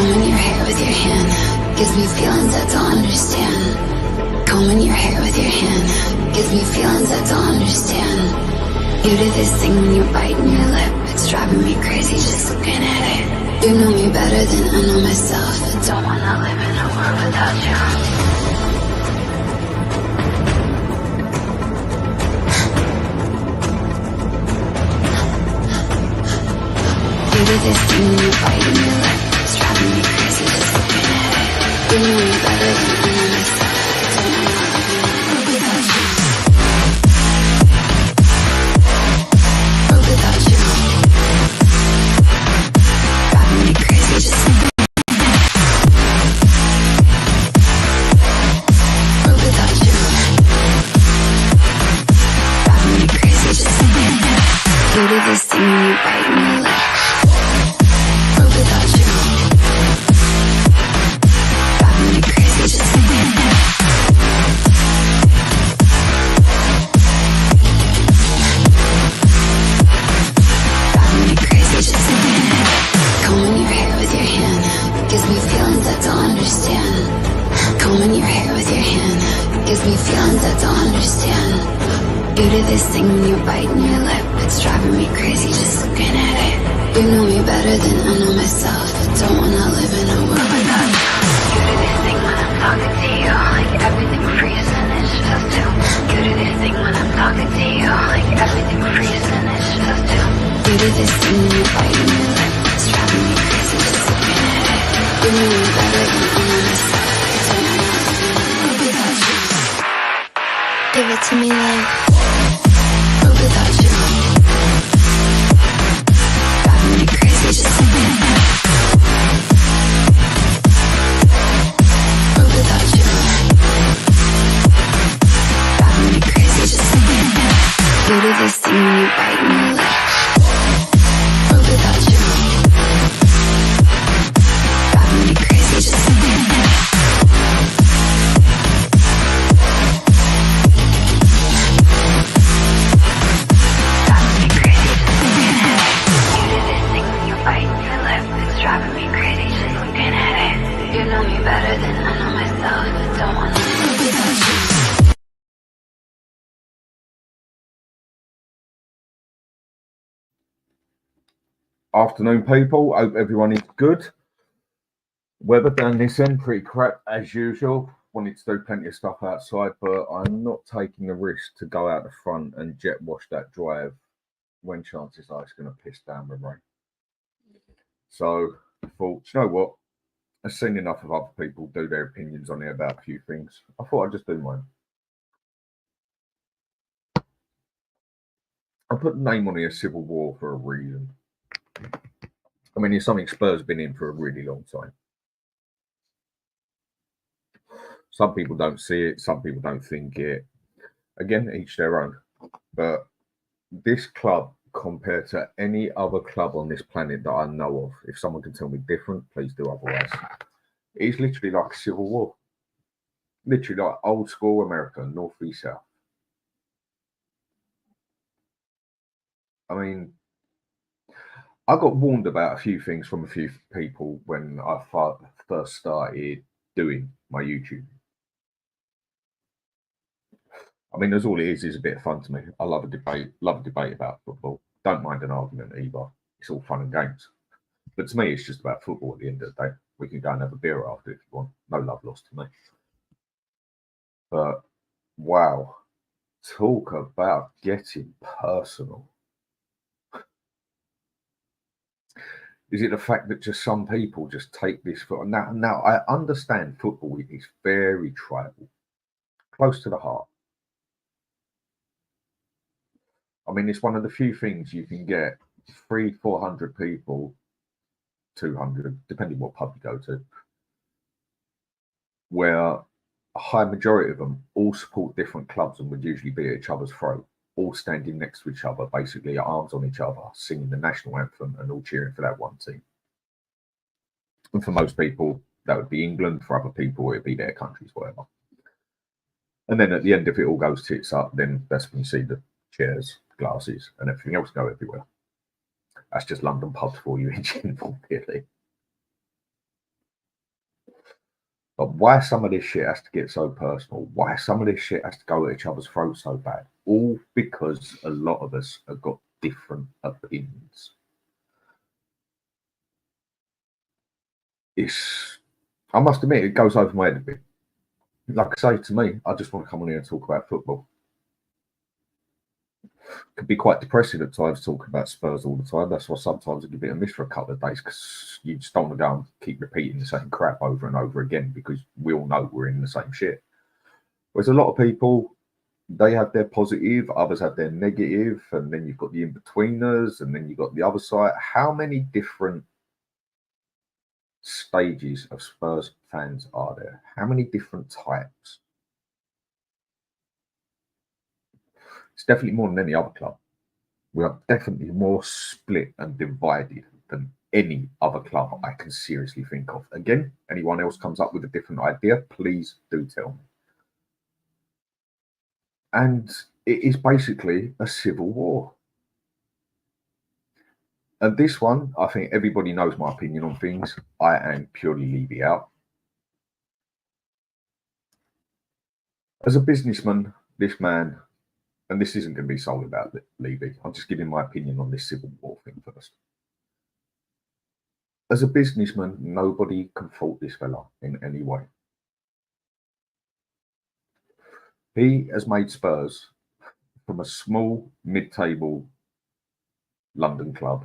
Combing your hair with your hand gives me feelings I don't understand. Combing your hair with your hand gives me feelings I don't understand. You do this thing when you're biting your lip, it's driving me crazy just looking at it. You know me better than I know myself. I don't wanna live in a world without you. You do this thing when you're biting your lip, it's driving me crazy just looking at it. You know me better than I know myself. I don't wanna live in a world without you. World without you. Driving me crazy just looking at it. World without you. Driving me crazy just looking at it. You do this thing when you're biting your lip. Without you, driving me crazy just looking at it. Driving me crazy just looking at it. Combing your hair with your hand gives me feelings I don't understand. Combing your hair with your hand gives me feelings I don't understand. You do this thing when you're biting your lip, it's driving me crazy just looking at it. You know me better than I know myself. I don't wanna live in a world without you. You do this thing when I'm talking to you, like everything freezes and it's just too. You do this thing when I'm talking to you, like everything freezes and it's just too. You do this thing when you're biting your lip, it's driving me crazy just looking at it. You know me better than I know myself. I don't wanna live in a world without you. Give it to me like world without you. Crazy just looking at it. World without you. Driving me crazy just looking at it. You do this thing when you're biting your lip. World without you. Driving me crazy just looking at it. Driving me crazy just looking at it. You know me better than I know myself. I don't wanna live without you. Afternoon, people. Hope everyone is good. Weather down this end, pretty crap as usual. Wanted to do plenty of stuff outside, but I'm not taking the risk to go out the front and jet wash that drive when chances are it's going to piss down with rain. So I thought, you know what? I've seen enough of other people do their opinions on it about a few things. I thought I'd just do mine. I put the name on here, Civil War, for a reason. I mean, it's something Spurs have been in for a really long time. Some people don't see it. Some people don't think it. Again, each their own. But this club, compared to any other club on this planet that I know of, if someone can tell me different, please do otherwise. It's literally like a civil war. Literally like old school America, north v south. I mean, I got warned about a few things from a few people when I first started doing my YouTube. I mean, as all it is a bit of fun to me. I love a debate about football. Don't mind an argument either. It's all fun and games. But to me, it's just about football at the end of the day. We can go and have a beer after if you want. No love lost to me. But, wow. Talk about getting personal. Is it the fact that just some people just take this for now? I understand football is very tribal, close to the heart. I mean, it's one of the few things you can get 300-400 people, 200, depending what pub you go to, where a high majority of them all support different clubs and would usually be at each other's throat, all standing next to each other, basically arms on each other, singing the national anthem and all cheering for that one team. And for most people, that would be England. For other people, it'd be their countries, whatever. And then at the end, if it all goes tits up, then that's when you see the chairs, glasses, and everything else go everywhere. That's just London pubs for you in general, really. But why some of this shit has to get so personal? Why some of this shit has to go at each other's throats so bad? All because a lot of us have got different opinions. I must admit, it goes over my head a bit. Like I say, to me, I just want to come on here and talk about football. It can be quite depressing at times talking about Spurs all the time. That's why sometimes I give it a miss for a couple of days, because you just don't want to go and keep repeating the same crap over and over again, because we all know we're in the same shit. Whereas a lot of people, they have their positive, others have their negative, and then you've got the in-betweeners, and then you've got the other side. How many different stages of Spurs fans are there? How many different types? It's definitely more than any other club. We are definitely more split and divided than any other club I can seriously think of. Again, anyone else comes up with a different idea, please do tell me. And it is basically a civil war. And this one, I think everybody knows my opinion on things. I am purely Levy out. As a businessman, this man, and this isn't going to be solely about Levy, I'm just giving my opinion on this civil war thing first. As a businessman, nobody can fault this fella in any way. He has made Spurs from a small mid-table London club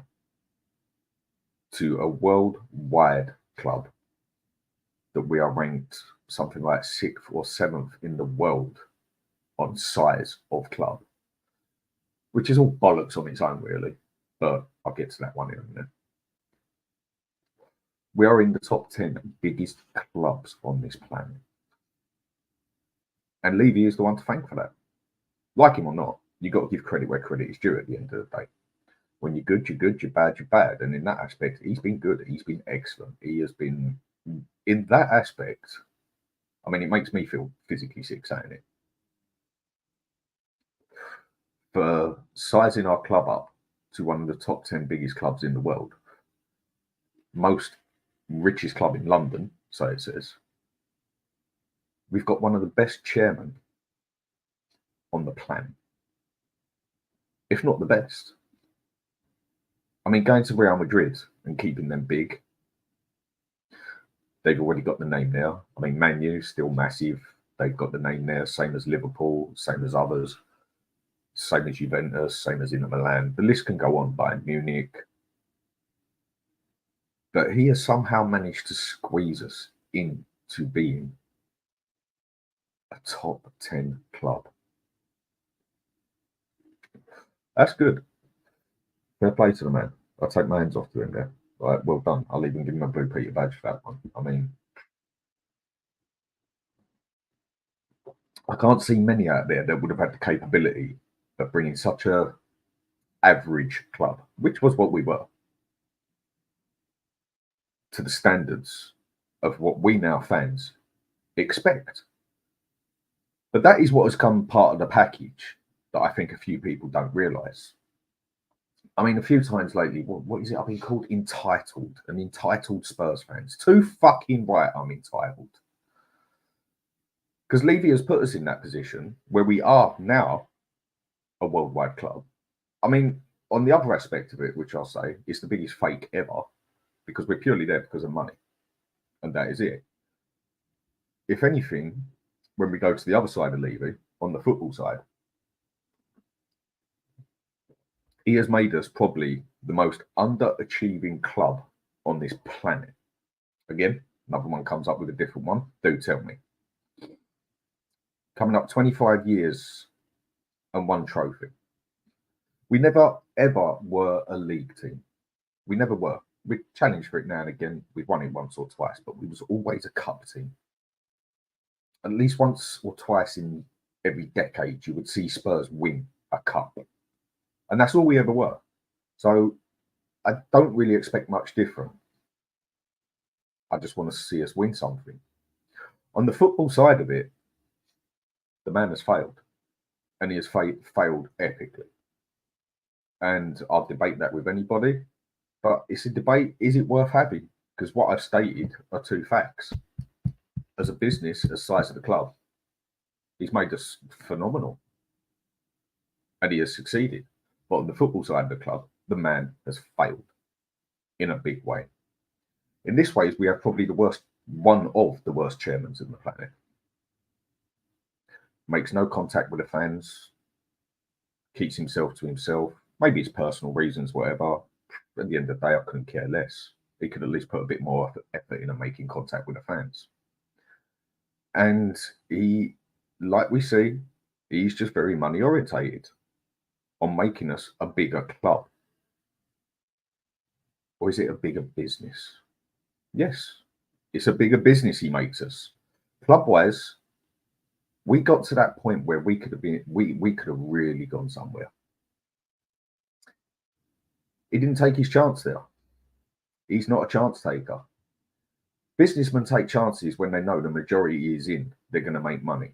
to a worldwide club that we are ranked something like 6th or 7th in the world on size of club, which is all bollocks on its own, really. But I'll get to that one in a minute. We are in the top 10 biggest clubs on this planet. And Levy is the one to thank for that. Like him or not, you've got to give credit where credit is due at the end of the day. When you're good, you're good. You're bad, you're bad. And in that aspect, he's been good. He's been excellent. He has been, in that aspect, I mean, it makes me feel physically sick saying it. For sizing our club up to one of the top 10 biggest clubs in the world, most richest club in London, so it says, we've got one of the best chairmen on the planet, if not the best. I mean, going to Real Madrid and keeping them big, they've already got the name there. I mean, Man U, still massive. They've got the name there, same as Liverpool, same as others, same as Juventus, same as Inter Milan. The list can go on, Bayern Munich. But he has somehow managed to squeeze us into being a top 10 club. That's good. Fair play to the man. I'll take my hands off to him there. Right, well done. I'll even give him a Blue Peter badge for that one. I mean, I can't see many out there that would have had the capability of bringing such a average club, which was what we were, to the standards of what we now fans expect. But that is what has come part of the package that I think a few people don't realise. I mean, a few times lately, what is it? I've been called entitled, an entitled Spurs fans. Too fucking right, I'm entitled. Because Levy has put us in that position where we are now a worldwide club. I mean, on the other aspect of it, which I'll say is the biggest fake ever, because we're purely there because of money. And that is it. If anything, when we go to the other side of Levy, on the football side, he has made us probably the most underachieving club on this planet. Again, another one comes up with a different one. Do tell me. Coming up 25 years and one trophy. We never, ever were a league team. We never were. We challenged for it now and again. We've won it once or twice, but we was always a cup team. At least once or twice in every decade, you would see Spurs win a cup. And that's all we ever were. So I don't really expect much different. I just want to see us win something. On the football side of it, the man has failed. And he has failed epically. And I'll debate that with anybody. But it's a debate, is it worth having? Because what I've stated are two facts. as a business, the size of the club, he's made us phenomenal. And he has succeeded. But on the football side of the club, the man has failed in a big way. In this way, we have probably one of the worst chairmen on the planet. Makes no contact with the fans, keeps himself to himself. Maybe it's personal reasons, whatever. At the end of the day, I couldn't care less. He could at least put a bit more effort into making contact with the fans. And he, like we see, he's just very money orientated on making us a bigger club. Or is it a bigger business? Yes, it's a bigger business he makes us. Club-wise, we got to that point where we could have really gone somewhere. He didn't take his chance there. He's not a chance taker. Businessmen take chances when they know the majority is in, they're going to make money.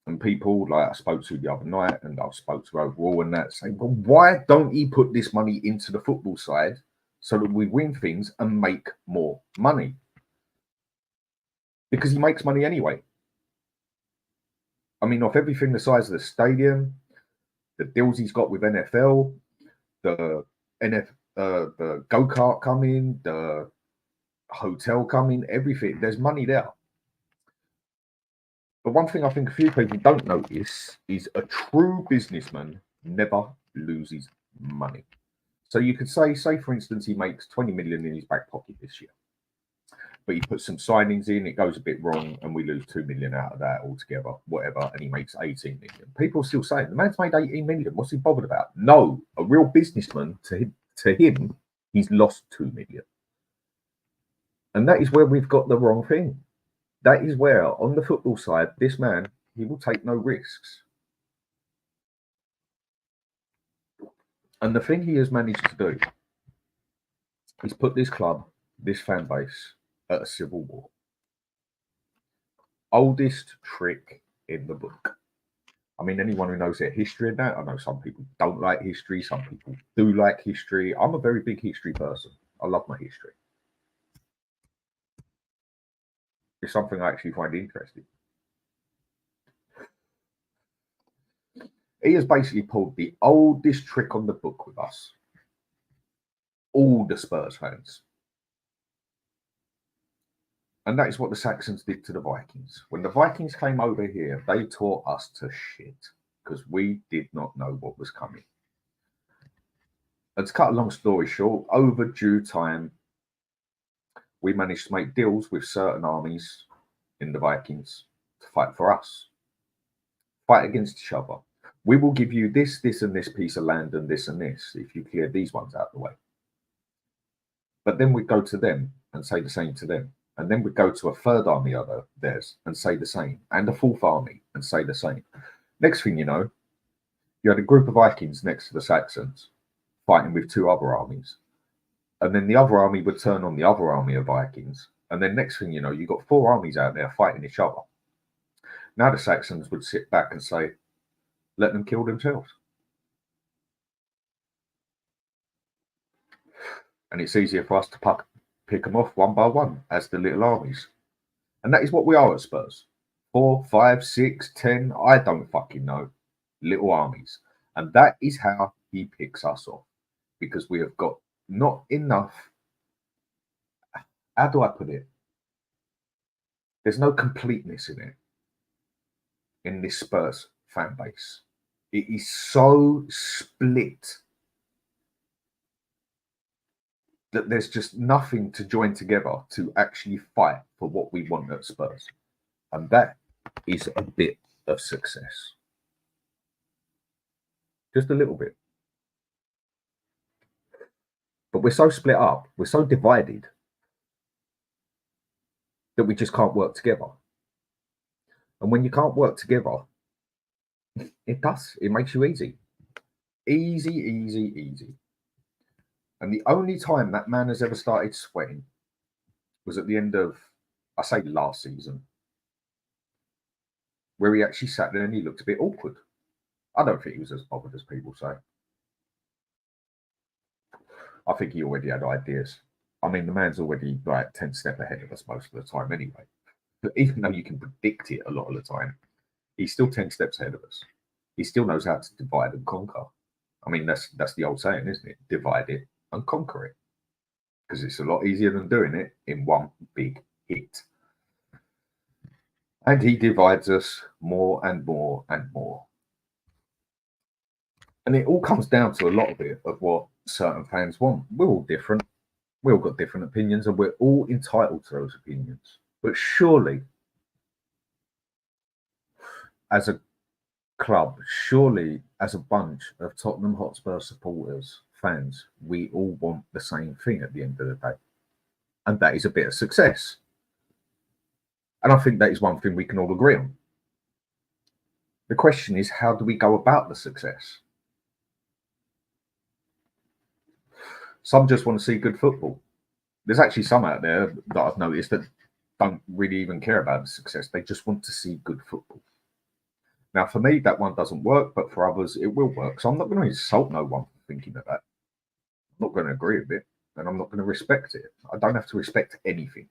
And people like I spoke to the other night and I've spoke to overall and that say, well, why don't he put this money into the football side so that we win things and make more money? Because he makes money anyway. I mean, off everything the size of the stadium, the deals he's got with NFL, the go-kart coming, the hotel coming, everything. There's money there. But one thing I think a few people don't notice is a true businessman never loses money. So you could say for instance, he makes 20 million in his back pocket this year. But he puts some signings in, it goes a bit wrong, and we lose 2 million out of that altogether, whatever, and he makes 18 million. People are still saying, the man's made 18 million, what's he bothered about? No, a real businessman, to him, he's lost 2 million. And that is where we've got the wrong thing. That is where, on the football side, this man, he will take no risks. And the thing he has managed to do is put this club, this fan base, at a civil war. Oldest trick in the book. I mean, anyone who knows their history and that, I know some people don't like history, some people do like history. I'm a very big history person. I love my history. It's something I actually find interesting. He has basically pulled the oldest trick on the book with us. All the Spurs fans. And that is what the Saxons did to the Vikings. When the Vikings came over here, they taught us to shit because we did not know what was coming. And to cut a long story short, over due time, we managed to make deals with certain armies in the Vikings to fight for us, fight against each other. We will give you this, this, and this piece of land and this if you clear these ones out of the way. But then we go to them and say the same to them. And then we go to a third army of theirs and say the same, and a fourth army and say the same. Next thing you know, you had a group of Vikings next to the Saxons fighting with two other armies. And then the other army would turn on the other army of Vikings. And then next thing you know, you got four armies out there fighting each other. Now the Saxons would sit back and say, let them kill themselves. And it's easier for us to pick them off one by one as the little armies. And that is what we are at Spurs. 4, 5, 6, 10, I don't fucking know. Little armies. And that is how he picks us off. Because we have got not enough. How do I put it? There's no completeness in it. In this Spurs fan base. It is so split that there's just nothing to join together to actually fight for what we want at Spurs. And that is a bit of success. Just a little bit. But we're so split up, we're so divided that we just can't work together. And when you can't work together, it makes you easy. Easy, easy, easy. And the only time that man has ever started sweating was at the end of, I say last season, where he actually sat there and he looked a bit awkward. I don't think he was as bothered as people say. I think he already had ideas. I mean, the man's already like 10 steps ahead of us most of the time anyway. But even though you can predict it a lot of the time, he's still 10 steps ahead of us. He still knows how to divide and conquer. I mean, that's the old saying, isn't it? Divide it and conquer it. Because it's a lot easier than doing it in one big hit. And he divides us more and more and more. And it all comes down to a lot of it of what certain fans want. We're all different. We all got different opinions, and we're all entitled to those opinions. But surely, as a club, surely as a bunch of Tottenham Hotspur supporters, fans, we all want the same thing at the end of the day. And that is a bit of success. And I think that is one thing we can all agree on. The question is, how do we go about the success? Some just want to see good football. There's actually some out there that I've noticed that don't really even care about the success. They just want to see good football. Now, for me, that one doesn't work, but for others, it will work. So I'm not going to insult no one for thinking of that. I'm not going to agree with it, and I'm not going to respect it. I don't have to respect anything.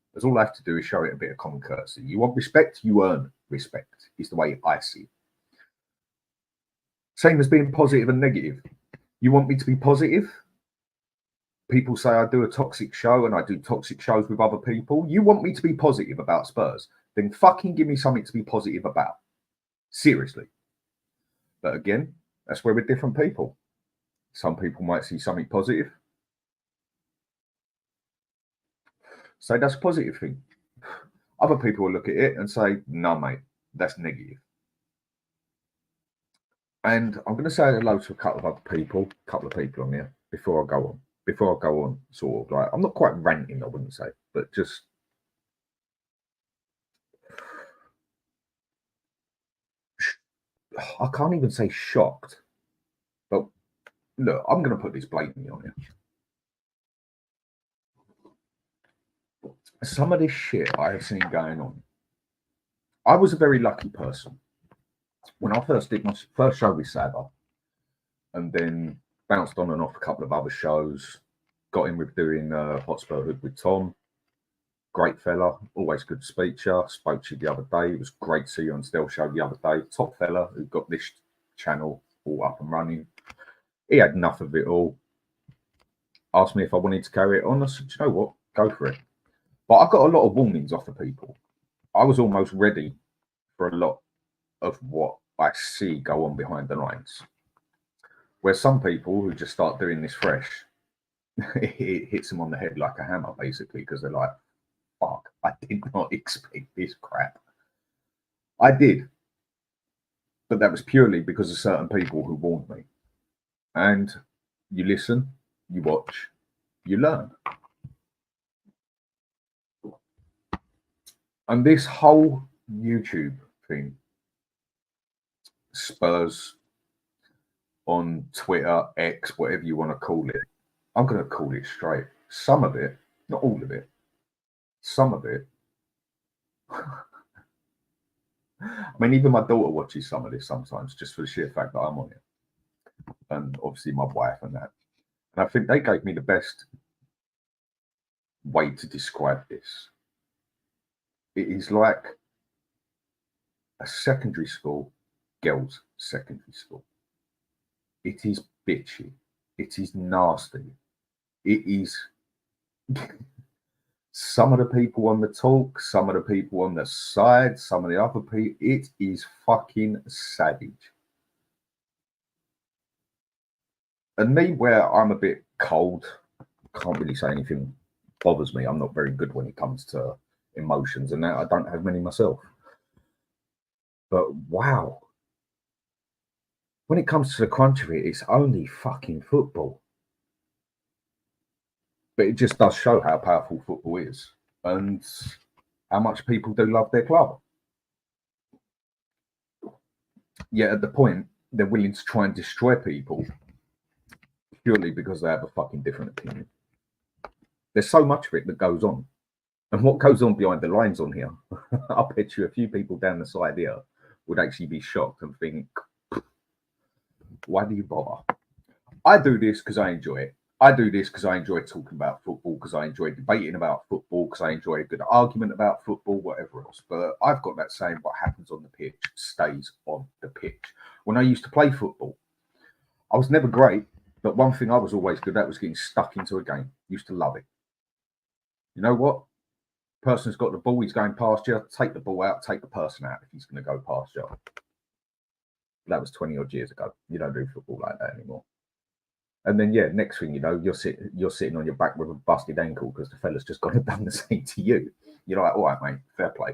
Because all I have to do is show it a bit of common courtesy. You want respect, you earn respect, is the way I see it. Same as being positive and negative. You want me to be positive? People say I do a toxic show and I do toxic shows with other people. You want me to be positive about Spurs? Then fucking give me something to be positive about. Seriously. But again, that's where we're different people. Some people might see something positive. Say that's a positive thing. Other people will look at it and say, no, mate, that's negative. And I'm going to say hello to a couple of people on here before I go on. Sort of like, I'm not quite ranting, I wouldn't say, but just I can't even say shocked. But look, I'm going to put this blatantly on here. Some of this shit I have seen going on. I was a very lucky person. When I first did my first show with Saba, and then bounced on and off a couple of other shows, got in with doing HotspurHood with Tom. Great fella, always good to speak to you. Spoke to you the other day. It was great to see you on Still Show the other day. Top fella who got this channel all up and running. He had enough of it all. Asked me if I wanted to carry it on. I said, you know what? Go for it. But I got a lot of warnings off of people. I was almost ready for a lot of what I see go on behind the lines. Where some people who just start doing this fresh, it hits them on the head like a hammer, basically, because they're like, fuck, I did not expect this crap. I did. But that was purely because of certain people who warned me. And you listen, you watch, you learn. And this whole YouTube thing, Spurs on Twitter, X, whatever you want to call it, I'm going to call it straight. Some of it, not all of it, some of it. I mean, even my daughter watches some of this sometimes just for the sheer fact that I'm on it. And obviously my wife and that. And I think they gave me the best way to describe this. It is like a secondary school, girls' secondary school. It is bitchy. It is nasty. It is some of the people on the talk, some of the people on the side, some of the other people. It is fucking savage. And me, where I'm a bit cold, can't really say anything bothers me. I'm not very good when it comes to emotions and that. I don't have many myself. But wow. When it comes to the crunch of it, it's only fucking football. But it just does show how powerful football is and how much people do love their club. Yet at the point, they're willing to try and destroy people purely because they have a fucking different opinion. There's so much of it that goes on. And what goes on behind the lines on here, I bet you a few people down the side here would actually be shocked and think, why do you bother? I do this because I enjoy it. I do this because I enjoy talking about football, because I enjoy debating about football, because I enjoy a good argument about football, whatever else. But I've got that saying, what happens on the pitch stays on the pitch. When I used to play football, I was never great, but one thing I was always good at was getting stuck into a game. Used to love it. You know what? Person's got the ball, he's going past you, take the ball out, take the person out if he's going to go past you. That was 20 odd years ago. You don't do football like that anymore. And then, yeah, next thing you know, you're sitting on your back with a busted ankle because the fella's just gone and done the same to you. You're like, all right, mate, fair play.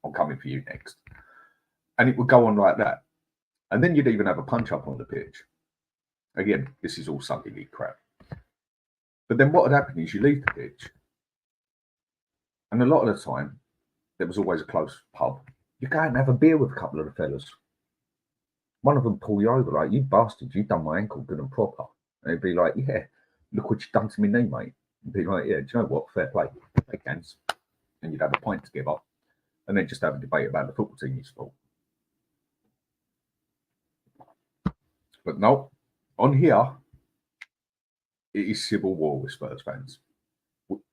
I'm coming for you next. And it would go on like that. And then you'd even have a punch up on the pitch. Again, this is all Sunday league crap. But then what would happen is you leave the pitch. And a lot of the time, there was always a close pub. You go out and have a beer with a couple of the fellas. One of them pull you over, like, you bastard, you've done my ankle good and proper. And it'd be like, yeah, look what you've done to me knee, mate. It'd be like, yeah, do you know what? Fair play. Take hands. And you'd have a pint together. And then just have a debate about the football team you support. But no, on here, it is civil war with Spurs fans.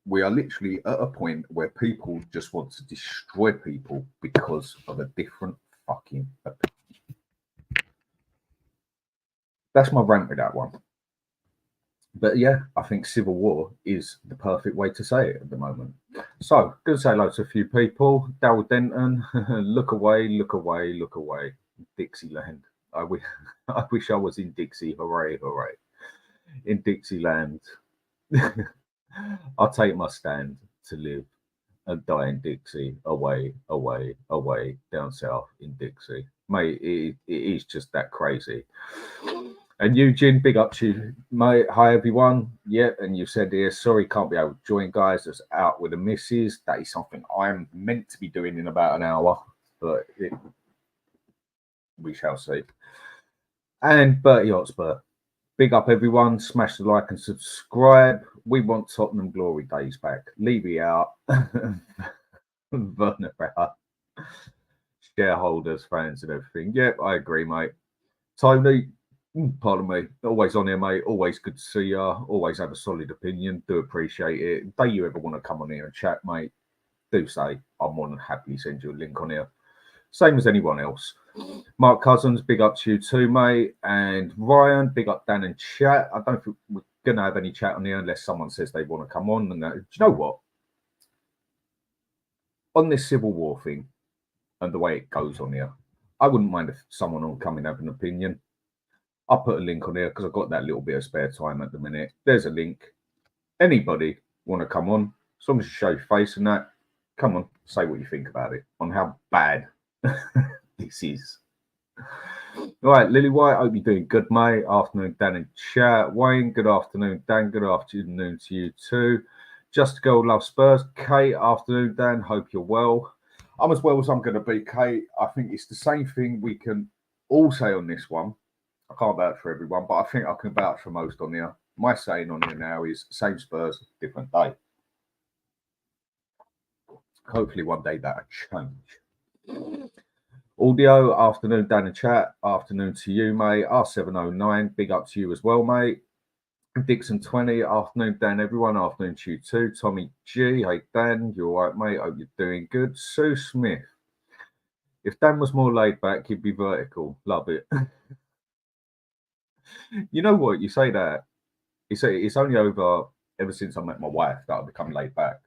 We are literally at a point where people just want to destroy people because of a different fucking opinion. That's my rant with that one. But yeah, I think civil war is the perfect way to say it at the moment. So, going to say hello to a few people. Daryl Denton, look away, look away, look away. Dixieland. I wish I was in Dixie. Hooray, hooray. In Dixieland. I'll take my stand to live and die in Dixie. Away, away, away, down south in Dixie. Mate, it is just that crazy. And Eugene, big up to you, mate. Hi, everyone. Yeah, and you said here, sorry, can't be able to join, guys. That's out with the missus. That is something I'm meant to be doing in about an hour, but we shall see. And Bertie Hotspur, big up, everyone. Smash the like and subscribe. We want Tottenham glory days back. Levy out. Werner out. Shareholders, fans, and everything. Yep, I agree, mate. Tony, pardon me, always on here, mate. Always good to see you. Always have a solid opinion. Do appreciate it. Day you ever want to come on here and chat, mate, do say. I'm more than happy to send you a link on here. Same as anyone else. Mark Cousins, big up to you too, mate. And Ryan, big up Dan and chat. I don't think we're going to have any chat on here unless someone says they want to come on. And do you know what? On this civil war thing and the way it goes on here, I wouldn't mind if someone will come and have an opinion. I'll put a link on here because I've got that little bit of spare time at the minute. There's a link. Anybody want to come on, as long as you show your face and that, come on, say what you think about it, on how bad this is. All right, Lily White, hope you're doing good, mate. Afternoon, Dan and chat. Wayne, good afternoon, Dan. Good afternoon to you too. Just Girl Love Spurs. Kate, afternoon, Dan. Hope you're well. I'm as well as I'm going to be, Kate. I think it's the same thing we can all say on this one. I can't vouch for everyone, but I think I can vouch for most on here. My saying on here now is same Spurs, different day. Hopefully one day that'll change. Audio, afternoon, Dan and chat. Afternoon to you, mate. R709, big up to you as well, mate. Dixon 20, afternoon, Dan, everyone. Afternoon to you too. Tommy G, hey, Dan, you all right, mate? Hope you're doing good. Sue Smith, if Dan was more laid back, he'd be vertical. Love it. You know what? You say that. It's only ever since I met my wife that I've become laid back.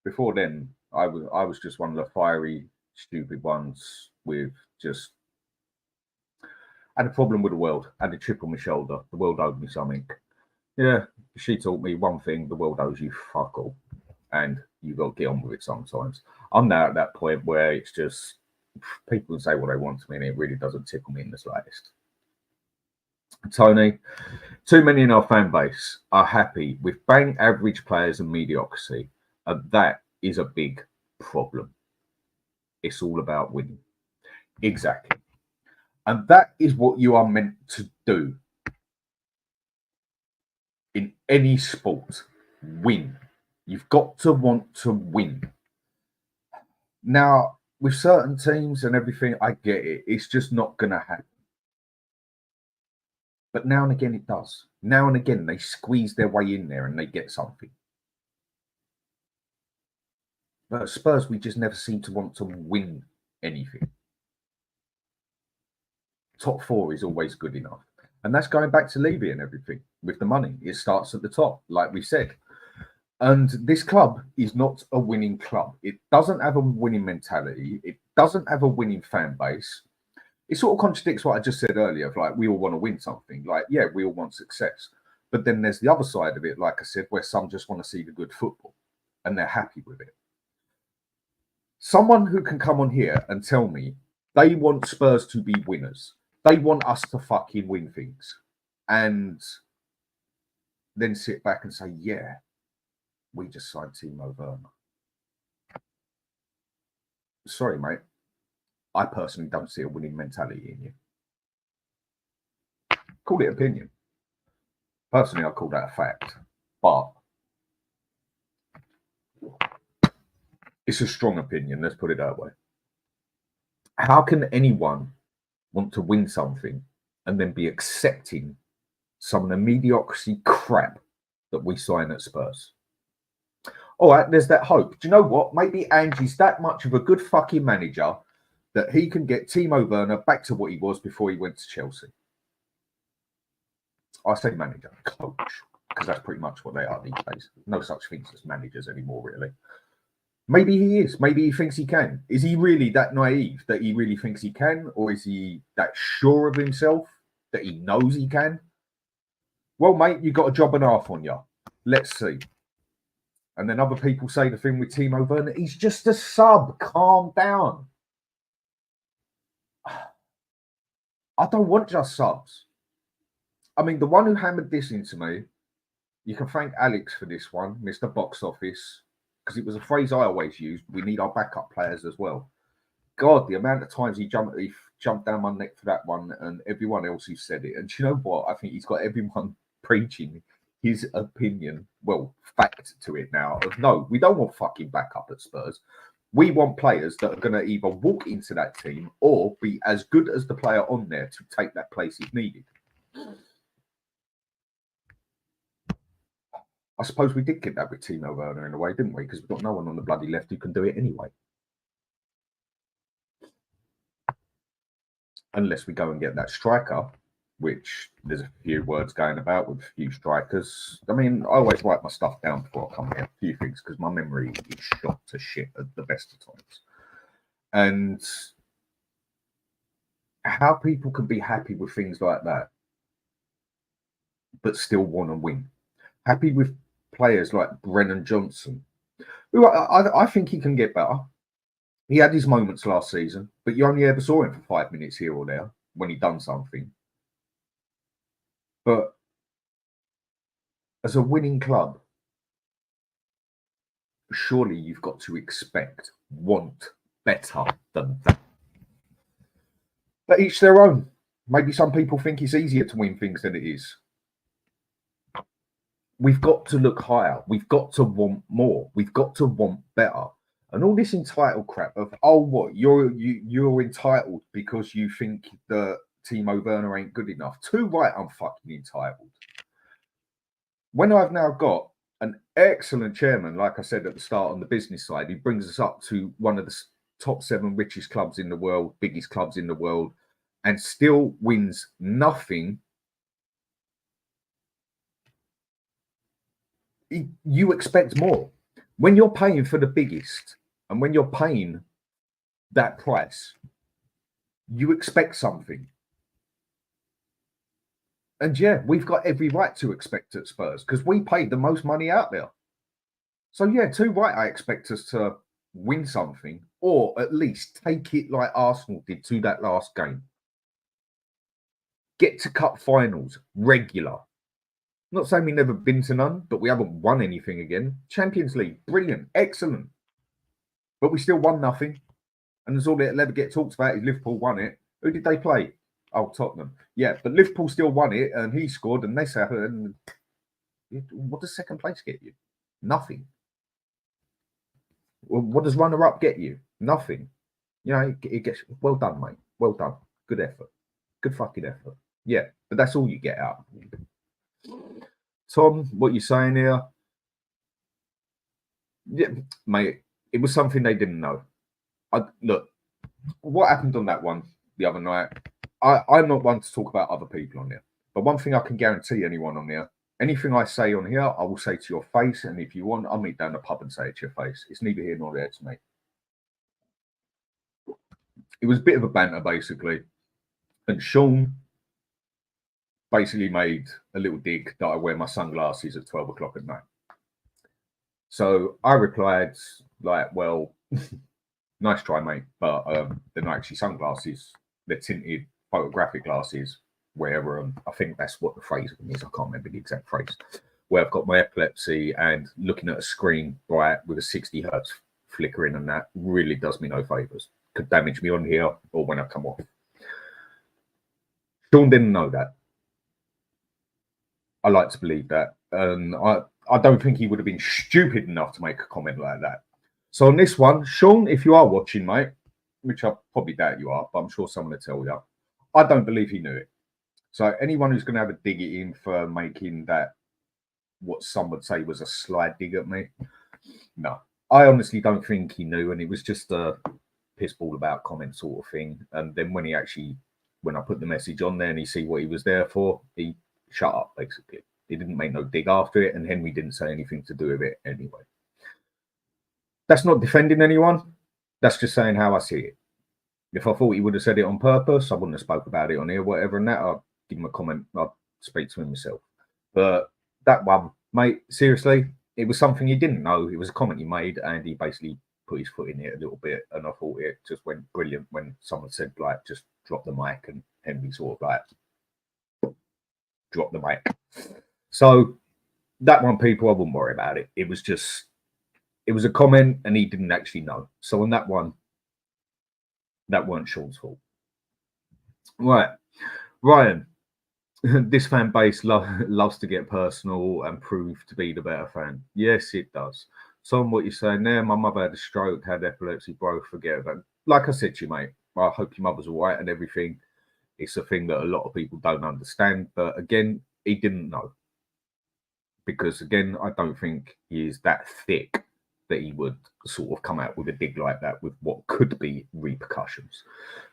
Before then, I was just one of the fiery, stupid ones with just had a problem with the world. Had a chip on my shoulder. The world owed me something. Yeah, she taught me one thing: the world owes you fuck all, and you got to get on with it sometimes. I'm now at that point where it's just people can say what they want to me, and it really doesn't tickle me in the slightest. Tony, too many in our fan base are happy with bang average players and mediocrity, and that is a big problem. It's all about winning. Exactly. And that is what you are meant to do in any sport. Win. You've got to want to win. Now, with certain teams and everything, I get it. It's just not going to happen. But now and again it does. Now and again they squeeze their way in there and they get something. But at Spurs, we just never seem to want to win anything. Top four is always good enough. And that's going back to Levy and everything with the money. It starts at the top, like we said. And this club is not a winning club. It doesn't have a winning mentality. It doesn't have a winning fan base. It sort of contradicts what I just said earlier of like, we all want to win something. Like, yeah, we all want success. But then there's the other side of it, like I said, where some just want to see the good football and they're happy with it. Someone who can come on here and tell me they want Spurs to be winners. They want us to fucking win things. And then sit back and say, yeah, we just signed Timo Werner. Sorry, mate. I personally don't see a winning mentality in you. Call it opinion. Personally, I call that a fact. But it's a strong opinion, let's put it that way. How can anyone want to win something and then be accepting some of the mediocrity crap that we sign at Spurs? All right, there's that hope. Do you know what? Maybe Ange's that much of a good fucking manager that he can get Timo Werner back to what he was before he went to Chelsea. I say manager, coach, because that's pretty much what they are these days. No such things as managers anymore, really. Maybe he is. Maybe he thinks he can. Is he really that naive that he really thinks he can? Or is he that sure of himself that he knows he can? Well, mate, you got a job and a half on you. Let's see. And then other people say the thing with Timo Werner, he's just a sub. Calm down. I don't want just subs. I mean, the one who hammered this into me, you can thank Alex for this one, Mr. Box Office, because it was a phrase I always used. We need our backup players as well. God, the amount of times he jumped down my neck for that one and everyone else who said it. And do you know what? I think he's got everyone preaching his opinion, well, fact to it now of no, we don't want fucking backup at Spurs. We want players that are going to either walk into that team or be as good as the player on there to take that place if needed. I suppose we did get that with Timo Werner in a way, didn't we? Because we've got no one on the bloody left who can do it anyway. Unless we go and get that striker, which there's a few words going about with a few strikers. I mean, I always write my stuff down before I come here, a few things, because my memory is shot to shit at the best of times. And how people can be happy with things like that, but still want to win. Happy with players like Brennan Johnson, who I think he can get better. He had his moments last season, but you only ever saw him for 5 minutes here or there when he done something. But as a winning club, surely you've got to want better than that. But each their own. Maybe some people think it's easier to win things than it is. We've got to look higher. We've got to want more. We've got to want better. And all this entitled crap of, oh, what, you're entitled because you think that Timo Werner ain't good enough. Too right, I'm fucking entitled. When I've now got an excellent chairman, like I said at the start on the business side, he brings us up to one of the top 7 richest clubs in the world, biggest clubs in the world, and still wins nothing. You expect more. When you're paying for the biggest and when you're paying that price, you expect something. And yeah, we've got every right to expect at Spurs because we paid the most money out there. So yeah, too right, I expect us to win something or at least take it like Arsenal did to that last game. Get to cup finals regular. Not saying we've never been to none, but we haven't won anything again. Champions League, brilliant, excellent. But we still won nothing. And there's all that ever get talked about is Liverpool won it. Who did they play? Oh, Tottenham. Yeah, but Liverpool still won it and he scored and they said, what does second place get you? Nothing. Well, what does runner-up get you? Nothing. You know, it gets, well done, mate. Well done. Good effort. Good fucking effort. Yeah, but that's all you get out. Tom, what you saying here? Yeah, mate, it was something they didn't know. Look, what happened on that one the other night? I'm not one to talk about other people on there, but one thing I can guarantee anyone on there, anything I say on here, I will say to your face, and if you want, I'll meet down the pub and say it to your face. It's neither here nor there to me. It was a bit of a banter, basically, and Sean basically made a little dig that I wear my sunglasses at 12 o'clock at night. So I replied, like, well, nice try, mate, but they're not actually sunglasses. They're tinted photographic glasses where I think that's what the phrase is. I can't remember the exact phrase. Where I've got my epilepsy and looking at a screen bright with a 60 hertz flickering, and that really does me no favors. Could damage me on here or when I come off. Sean didn't know that. I like to believe that. And I don't think he would have been stupid enough to make a comment like that. So on this one, Sean, if you are watching, mate, which I probably doubt you are, but I'm sure someone will tell you, I don't believe he knew it. So anyone who's going to have a dig at him for making that what some would say was a sly dig at me, no. I honestly don't think he knew, and it was just a piss ball about comment sort of thing. And then when I put the message on there and he see what he was there for, he shut up, basically. He didn't make no dig after it, and Henry didn't say anything to do with it anyway. That's not defending anyone. That's just saying how I see it. If I thought he would have said it on purpose, I wouldn't have spoke about it on here, whatever, and that, I'd give him a comment. I'd speak to him myself. But that one, mate, seriously, it was something he didn't know. It was a comment he made, and he basically put his foot in it a little bit, and I thought it just went brilliant when someone said, like, just drop the mic, and Henry sort of like, drop the mic. So that one, people, I wouldn't worry about it. It was a comment, and he didn't actually know. So on that one, that weren't Sean's fault. Right. Ryan, this fan base loves to get personal and prove to be the better fan. Yes, it does. So on what you're saying there, my mother had a stroke, had epilepsy, bro, forget about it. Like I said to you, mate, I hope your mother's all right and everything. It's a thing that a lot of people don't understand. But again, he didn't know. Because again, I don't think he is that thick that he would sort of come out with a dig like that with what could be repercussions.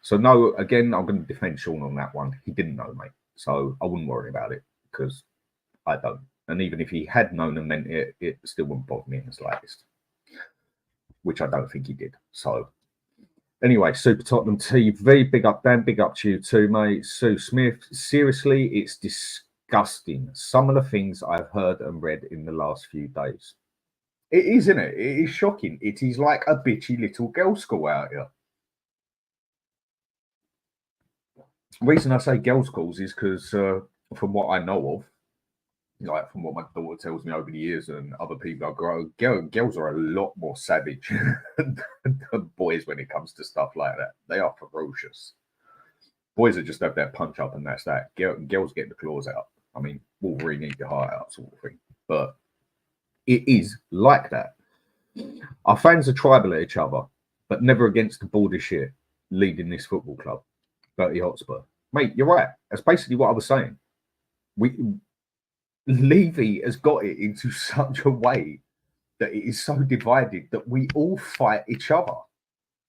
So no, again, I'm going to defend Sean on that one. He didn't know, mate. So I wouldn't worry about it because I don't. And even if he had known and meant it, it still wouldn't bother me in the slightest, which I don't think he did. So anyway, Super Tottenham TV, big up Dan, big up to you too, mate. Sue Smith, seriously, it's disgusting. Some of the things I've heard and read in the last few days. It is, isn't it? It is shocking. It is like a bitchy little girls' school out here. The reason I say girls' schools is because from what I know of, like from what my daughter tells me over the years and other people I grow, girls are a lot more savage than boys when it comes to stuff like that. They are ferocious. Boys are just have their punch up and that's that. Girls get the claws out. I mean, Wolverine eat your heart out sort of thing. But it is like that. Our fans are tribal at each other, but never against the border shit leading this football club, Tottenham Hotspur. Mate, you're right. That's basically what I was saying. Levy has got it into such a way that it is so divided that we all fight each other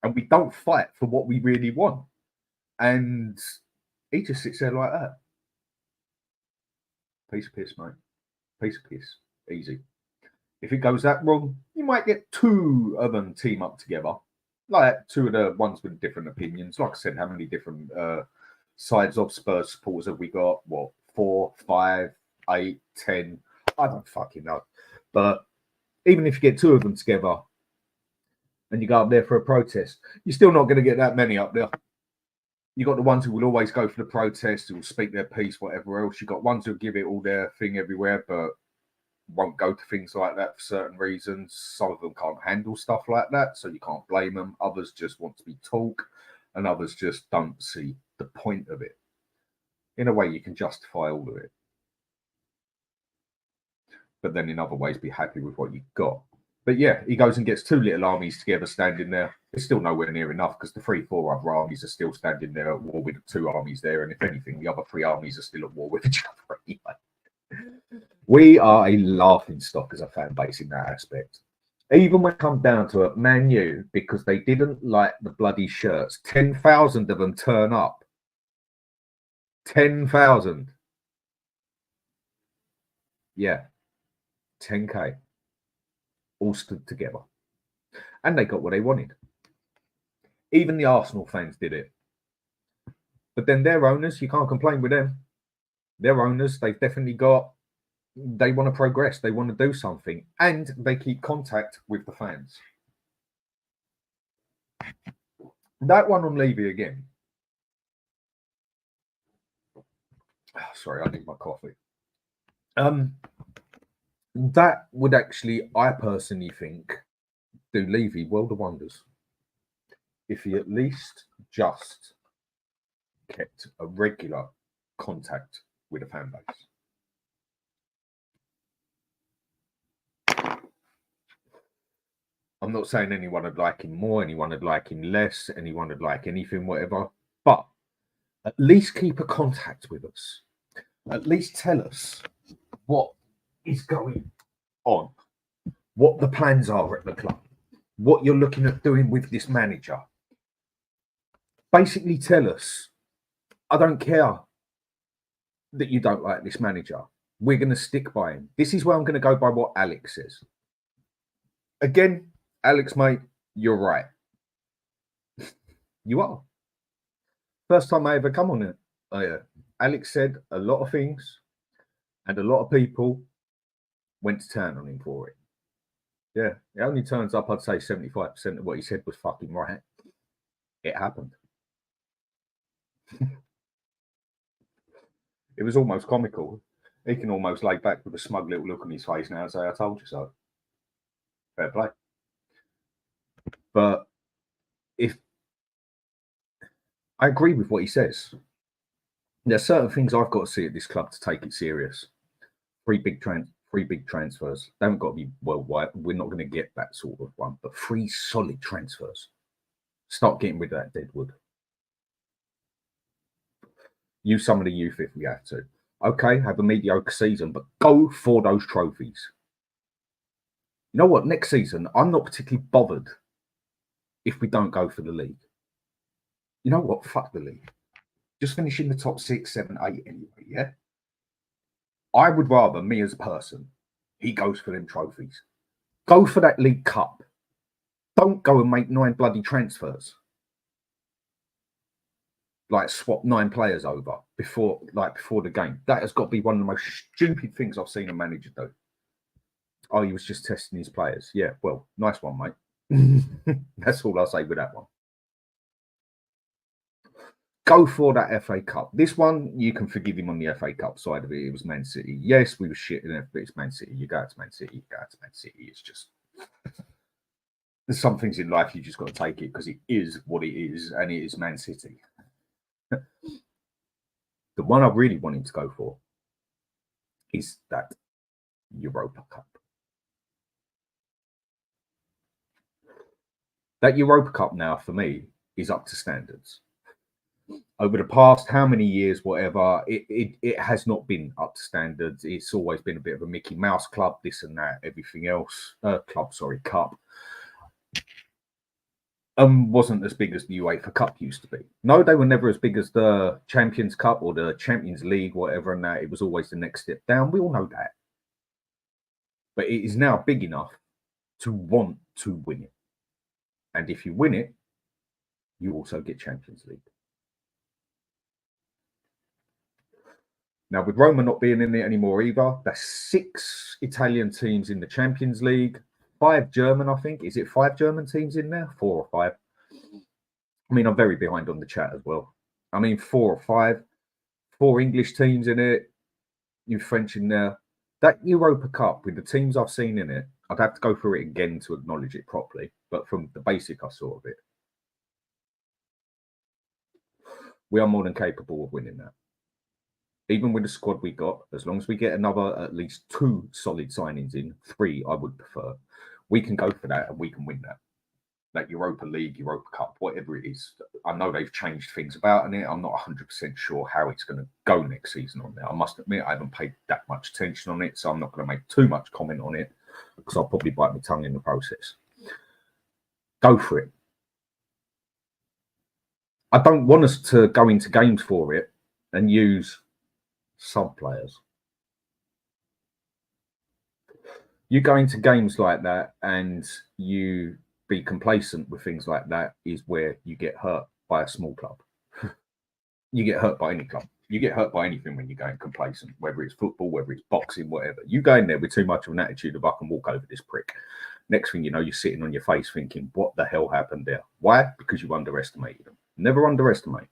and we don't fight for what we really want. And he just sits there like that. Piece of piss, mate. Piece of piss. Easy. If it goes that wrong, you might get two of them team up together. Like two of the ones with different opinions. Like I said, how many different sides of Spurs supporters have we got? What, 4, 5, 8, 10? I don't fucking know. But even if you get two of them together and you go up there for a protest, you're still not going to get that many up there. You got the ones who will always go for the protest, who will speak their piece, whatever else. You got ones who give it all their thing everywhere, but won't go to things like that for certain reasons. Some of them can't handle stuff like that, so you can't blame them. Others just want to be talk, and others just don't see the point of it. In a way, you can justify all of it, but then in other ways, be happy with what you've got. But yeah, he goes and gets two little armies together, standing there. It's still nowhere near enough because the 3-4 other armies are still standing there at war with the 2 armies there. And if anything, the other 3 armies are still at war with each other anyway. We are a laughing stock as a fan base in that aspect. Even when it comes down to it, Man U, because they didn't like the bloody shirts, 10,000 of them turn up. 10,000. Yeah. 10K. All stood together. And they got what they wanted. Even the Arsenal fans did it. But then their owners, you can't complain with them. Their owners, they've definitely got, they want to progress. They want to do something. And they keep contact with the fans. That one on Levy again. Sorry, I need my coffee. That would actually, I personally think, do Levy world of wonders. If he at least just kept a regular contact with a fan base. I'm not saying anyone would like him more, anyone would like him less, anyone would like anything, whatever, but at least keep a contact with us. At least tell us what is going on, what the plans are at the club, what you're looking at doing with this manager. Basically tell us, I don't care that you don't like this manager. We're going to stick by him. This is where I'm going to go by what Alex says. Again, Alex, mate, you're right. You are. First time I ever come on it. Alex said a lot of things and a lot of people went to town on him for it. Yeah, it only turns up, I'd say 75% of what he said was fucking right. It happened. It was almost comical. He can almost lay back with a smug little look on his face now and say, I told you so. Fair play. But if I agree with what he says, there's certain things I've got to see at this club to take it serious. Three big transfers. They haven't got to be worldwide. We're not going to get that sort of one, but 3 solid transfers. Start getting rid of that deadwood. Use some of the youth if we have to. Okay, have a mediocre season, but go for those trophies. You know what? Next season, I'm not particularly bothered if we don't go for the league. You know what? Fuck the league. Just finish in the top 6, 7, 8 anyway, yeah? I would rather, me as a person, he goes for them trophies. Go for that League Cup. Don't go and make 9 bloody transfers. Like swap 9 players over before the game. That has got to be one of the most stupid things I've seen a manager do. Oh, he was just testing his players. Yeah, well, nice one, mate. That's all I'll say with that one. Go for that FA Cup. This one, you can forgive him on the FA Cup side of it. It was Man City. Yes, we were shit in it, but it's Man City. You go out to Man City, you go out to Man City. It's just... There's some things in life you just got to take it because it is what it is, and it is Man City. The one I really want him to go for is that Europa Cup. That Europa Cup now, for me, is up to standards. Over the past, how many years, whatever, it has not been up to standards. It's always been a bit of a Mickey Mouse club, this and that, everything else. Cup. Wasn't as big as the UEFA Cup used to be. No, they were never as big as the Champions Cup or the Champions League, whatever, and that. It was always the next step down. We all know that. But it is now big enough to want to win it. And if you win it, you also get Champions League. Now, with Roma not being in it anymore either, that's 6 Italian teams in the Champions League. 5 German, I think. Is it 5 German teams in there? 4 or 5. I mean, I'm very behind on the chat as well. I mean, 4 or 5. 4 English teams in it. You French in there. That Europa Cup, with the teams I've seen in it, I'd have to go through it again to acknowledge it properly. But from the basic I saw of it, we are more than capable of winning that. Even with the squad we got, as long as we get another at least 2 solid signings in, 3 I would prefer, we can go for that and we can win that. that Europa League, Europa Cup, whatever it is. I know they've changed things about in it. I'm not 100% sure how it's going to go next season on there. I must admit, I haven't paid that much attention on it, so I'm not going to make too much comment on it because I'll probably bite my tongue in the process. Go for it. I don't want us to go into games for it and use sub players. You go into games like that and you be complacent with things like that is where you get hurt by a small club. You get hurt by any club. You get hurt by anything when you're going complacent, whether it's football, whether it's boxing, whatever. You go in there with too much of an attitude of I can walk over this prick. Next thing you know, you're sitting on your face thinking, what the hell happened there? Why? Because you underestimated them. Never underestimate.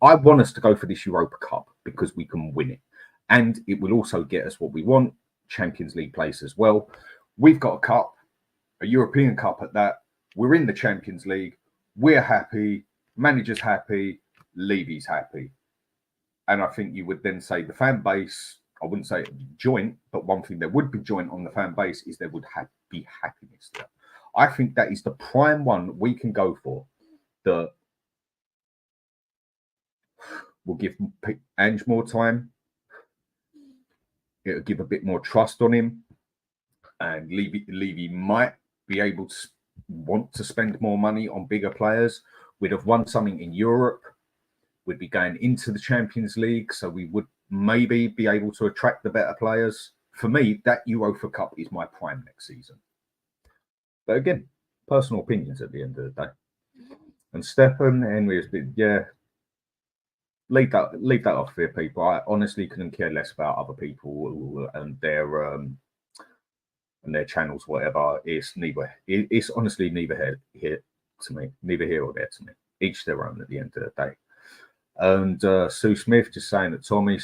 I want us to go for this Europa Cup because we can win it. And it will also get us what we want, Champions League place as well. We've got a cup, a European Cup at that. We're in the Champions League. We're happy. Manager's happy. Levy's happy. And I think you would then say the fan base, I wouldn't say joint, but one thing that would be joint on the fan base is there would be happiness there. I think that is the prime one we can go for. That will give Ange more time. It'll give a bit more trust on him. And Levy might be able to want to spend more money on bigger players. We'd have won something in Europe. We'd be going into the Champions League, so we would maybe be able to attract the better players. For me, that Europa Cup is my prime next season. But again, personal opinions at the end of the day. And Stefan Henry has been, leave that off here, people. I honestly couldn't care less about other people and their channels, whatever. It's honestly neither here or there to me. Each their own at the end of the day. And Sue Smith just saying that Tommy,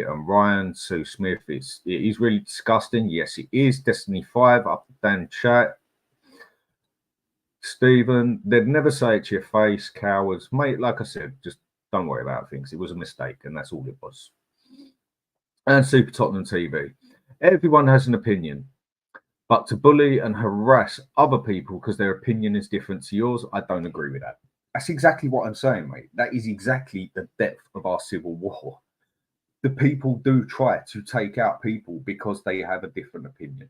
and Ryan, Sue Smith, it is really disgusting. Yes, it is. Destiny 5 up Dan chat. Stephen, they'd never say it to your face, cowards. Mate, like I said, just don't worry about things. It was a mistake, and that's all it was. And Super Tottenham TV. Everyone has an opinion, but to bully and harass other people because their opinion is different to yours, I don't agree with that. That's exactly what I'm saying, mate. That is exactly the depth of our civil war. The people do try to take out people because they have a different opinion.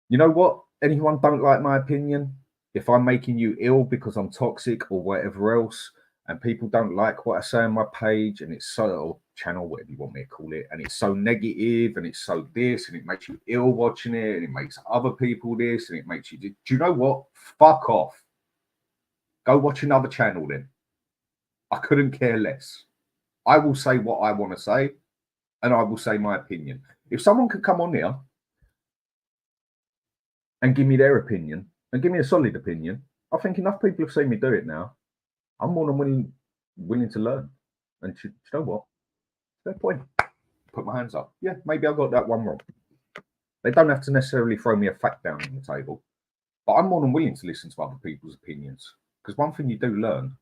You know what? Anyone don't like my opinion? If I'm making you ill because I'm toxic or whatever else, and people don't like what I say on my page, and it's so channel, whatever you want me to call it, and it's so negative, and it's so this, and it makes you ill watching it, and it makes other people this, and it makes you. Do you know what? Fuck off. Go watch another channel then. I couldn't care less. I will say what I want to say, and I will say my opinion. If someone could come on here and give me their opinion, and give me a solid opinion, I think enough people have seen me do it now. I'm more than willing to learn. And you know what? Fair point. Put my hands up. Yeah, maybe I got that one wrong. They don't have to necessarily throw me a fact down on the table, but I'm more than willing to listen to other people's opinions. Because one thing you do learn,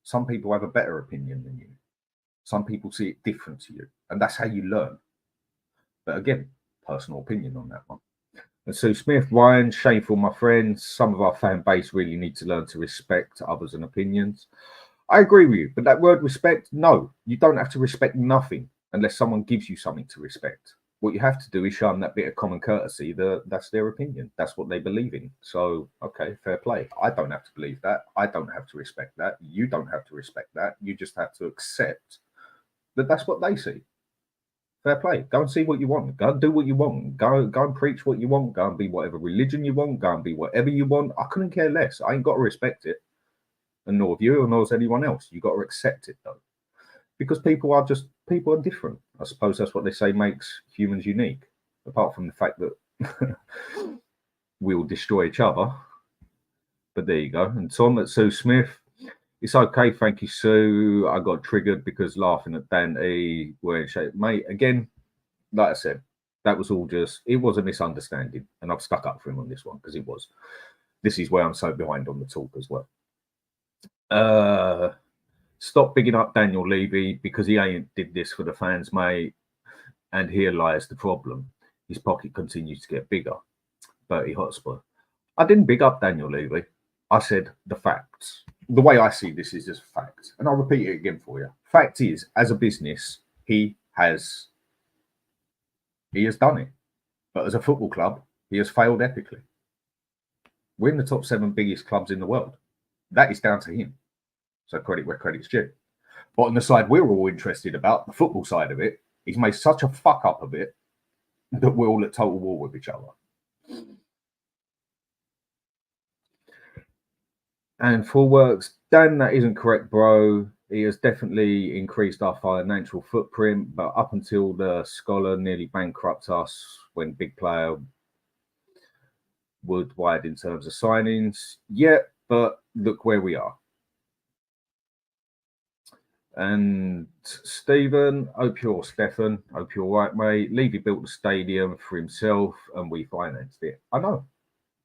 some people have a better opinion than you. Some people see it different to you. And that's how you learn. But again, personal opinion on that one. And Sue Smith, Ryan, shameful, my friends. Some of our fan base really need to learn to respect others and opinions. I agree with you. But that word respect, no. You don't have to respect nothing unless someone gives you something to respect. What you have to do is show them that bit of common courtesy. That's their opinion. That's what they believe in. So, okay, fair play. I don't have to believe that. I don't have to respect that. You don't have to respect that. You just have to accept that that's what they see. Fair play. Go and see what you want. Go and do what you want. Go and preach what you want. Go and be whatever religion you want. Go and be whatever you want. I couldn't care less. I ain't got to respect it. And nor have you, or nor has anyone else. You got to accept it, though. Because people are different. I suppose that's what they say makes humans unique. Apart from the fact that we will destroy each other. But there you go. And Tom at Sue Smith. It's okay, thank you, Sue. I got triggered because laughing at Dan E. wearing shape. Mate, again, like I said, that was all it was a misunderstanding. And I've stuck up for him on this one because it was. This is where I'm so behind on the talk as well. Stop bigging up Daniel Levy because he ain't did this for the fans, mate. And here lies the problem. His pocket continues to get bigger. Bertie Hotspur. I didn't big up Daniel Levy. I said the facts. The way I see this is just facts. And I'll repeat it again for you. Fact is, as a business, he has done it. But as a football club, he has failed epically. We're in the top 7 biggest clubs in the world. That is down to him. So credit where credit's due. But on the side we're all interested about, the football side of it, he's made such a fuck up of it that we're all at total war with each other. And full works, Dan, that isn't correct, bro. He has definitely increased our financial footprint, but up until the scholar nearly bankrupt us when big player worldwide in terms of signings. Yeah, but look where we are. And Stephen, hope you're right, mate. Levy built the stadium for himself and we financed it. I know.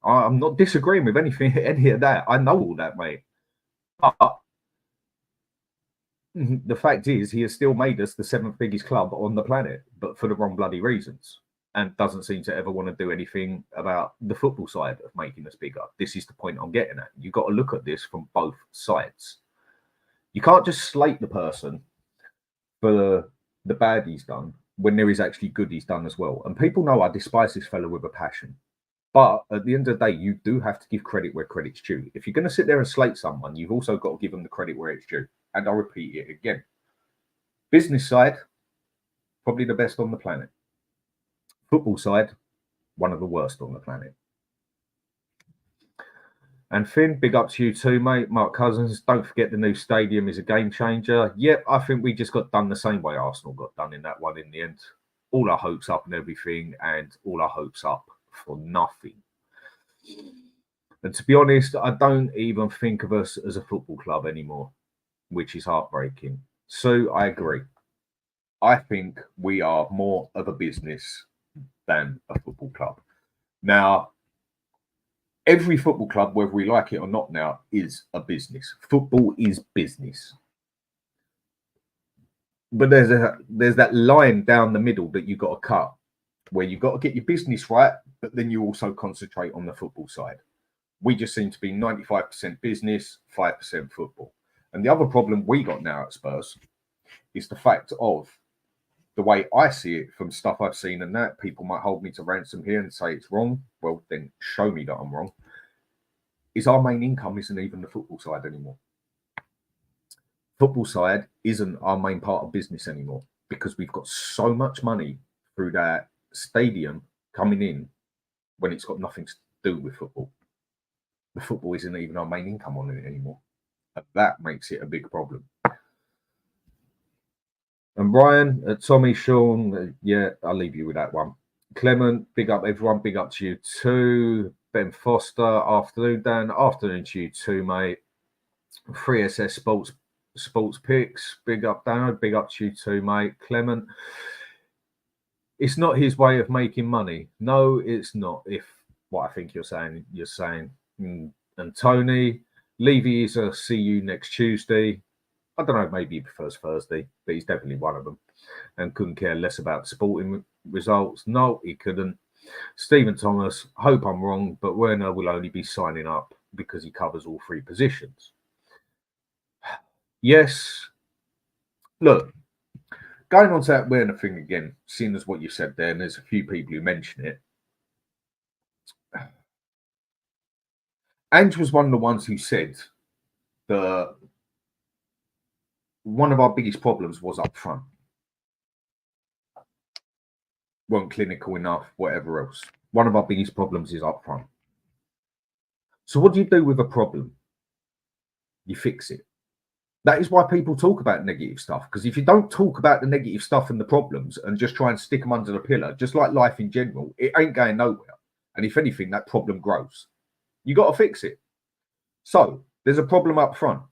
I'm not disagreeing with any of that. I know all that, mate. But the fact is, he has still made us the 7th biggest club on the planet, but for the wrong bloody reasons. And doesn't seem to ever want to do anything about the football side of making us bigger. This is the point I'm getting at. You've got to look at this from both sides. You can't just slate the person for the bad he's done when there is actually good he's done as well. And people know I despise this fella with a passion. But at the end of the day, you do have to give credit where credit's due. If you're going to sit there and slate someone, you've also got to give them the credit where it's due. And I'll repeat it again. Business side, probably the best on the planet. Football side, one of the worst on the planet. And Finn, big up to you too, mate. Mark Cousins, don't forget the new stadium is a game changer. Yep, I think we just got done the same way Arsenal got done in that one in the end. All our hopes up and everything, and all our hopes up for nothing. And to be honest, I don't even think of us as a football club anymore, which is heartbreaking. So I agree. I think we are more of a business than a football club. Now, every football club, whether we like it or not now, is a business. Football is business. But there's that line down the middle that you've got to cut, where you've got to get your business right, but then you also concentrate on the football side. We just seem to be 95% business, 5% football. And the other problem we got now at Spurs is the fact of the way I see it from stuff I've seen, and that people might hold me to ransom here and say it's wrong. Well, then show me that I'm wrong. Is our main income isn't even the football side anymore. Football side isn't our main part of business anymore because we've got so much money through that stadium coming in when it's got nothing to do with football. The football isn't even our main income on it anymore. And that makes it a big problem. And Brian, Tommy, Sean, yeah, I'll leave you with that one. Clement, big up everyone, big up to you too. Ben Foster, afternoon, Dan, afternoon to you too, mate. 3SS Sports Picks, big up, Dan, big up to you too, mate. Clement, it's not his way of making money. No, it's not. If what I think you're saying. And Tony, Levy is a see you next Tuesday. I don't know, maybe he prefers Thursday, but he's definitely one of them and couldn't care less about sporting results. No, he couldn't. Stephen Thomas, hope I'm wrong, but Werner will only be signing up because he covers all 3 positions. Yes. Look, going on to that Werner thing again, seeing as what you said there, and there's a few people who mention it. Ange was one of the ones who said that one of our biggest problems was up front. Weren't clinical enough, whatever else. One of our biggest problems is up front. So what do you do with a problem? You fix it. That is why people talk about negative stuff. Because if you don't talk about the negative stuff and the problems and just try and stick them under the pillar, just like life in general, it ain't going nowhere. And if anything, that problem grows. You got to fix it. So there's a problem up front.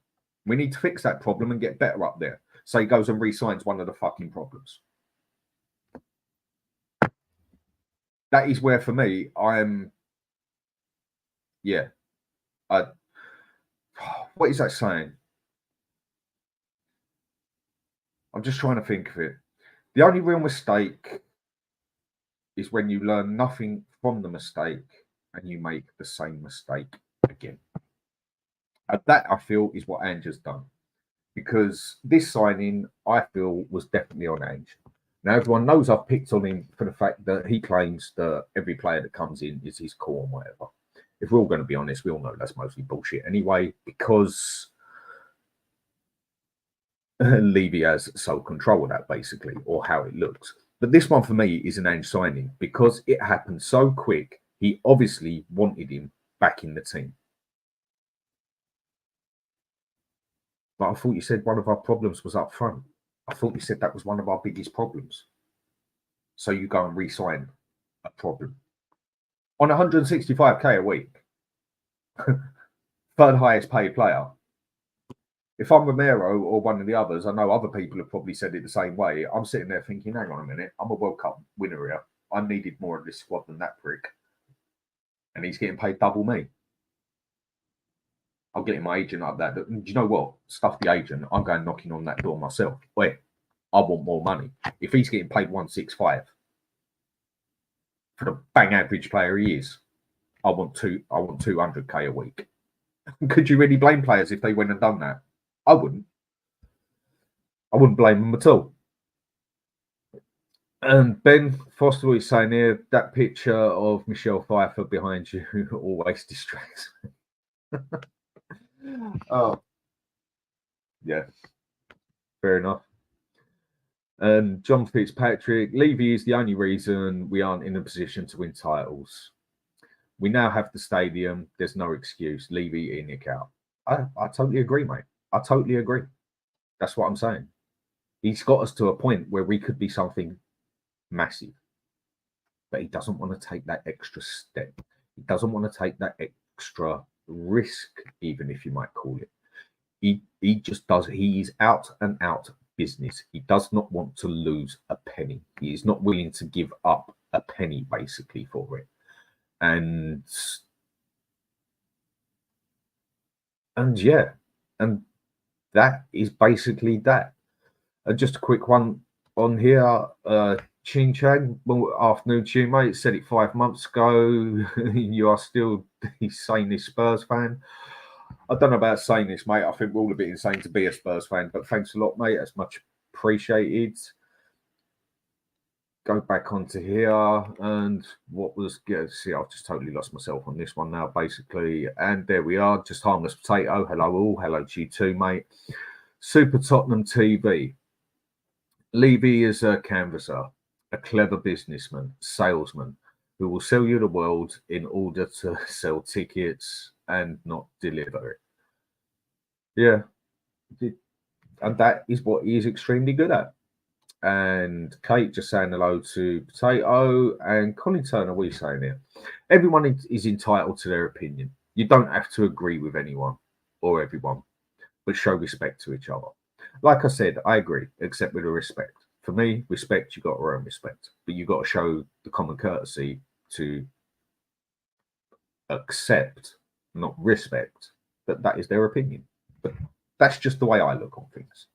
We need to fix that problem and get better up there. So he goes and re-signs one of the fucking problems. That is where, for me, what is that saying? I'm just trying to think of it. The only real mistake is when you learn nothing from the mistake and you make the same mistake again. And that, I feel, is what Ange has done. Because this signing, I feel, was definitely on Ange. Now, everyone knows I've picked on him for the fact that he claims that every player that comes in is his core and whatever. If we're all going to be honest, we all know that's mostly bullshit anyway, because Levy has sole control of that, basically, or how it looks. But this one, for me, is an Ange signing because it happened so quick. He obviously wanted him back in the team. But I thought you said one of our problems was up front. I thought you said that was one of our biggest problems. So you go and re-sign a problem. On 165k a week, third highest paid player. If I'm Romero or one of the others, I know other people have probably said it the same way. I'm sitting there thinking, hang on a minute, I'm a World Cup winner here. I needed more of this squad than that prick. And he's getting paid double me. I'll get my agent up that. Do you know what? Stuff the agent. I'm going knocking on that door myself. Wait, I want more money. If he's getting paid 165 for the bang average player he is, I want 200k a week. Could you really blame players if they went and done that? I wouldn't. I wouldn't blame them at all. And Ben Foster is saying here, that picture of Michelle Pfeiffer behind you always distracts me. Oh, yeah, fair enough. And John Fitzpatrick, Levy is the only reason we aren't in a position to win titles. We now have the stadium. There's no excuse. Levy in, Nick out. I totally agree, mate. I totally agree. That's what I'm saying. He's got us to a point where we could be something massive. But he doesn't want to take that extra step. He doesn't want to take that extra risk, even if you might call it. He just does. He is out and out business. He does not want to lose a penny. He is not willing to give up a penny, basically, for it. And yeah, and that is basically that. Just a quick one on here. Ching Chang, well, afternoon to you, mate. Said it 5 months ago. You are still the sanest Spurs fan. I don't know about saying this, mate. I think we're all a bit insane to be a Spurs fan, but thanks a lot, mate. That's much appreciated. Go back onto here, and what was good? See, I've just totally lost myself on this one now, basically. And there we are, just harmless potato. Hello all, hello to you too, mate. Super Tottenham TV. Levy is a canvasser, a clever businessman, salesman, who will sell you the world in order to sell tickets and not deliver it. Yeah, and that is what he is extremely good at. And Kate just saying hello to Potato. And Colin Turner, what are you saying here? Everyone is entitled to their opinion. You don't have to agree with anyone or everyone, but show respect to each other. Like I said, I agree, except with the respect. For me, respect, you got to earn respect, but you got to show the common courtesy to accept, not respect, that is their opinion. But that's just the way I look on things.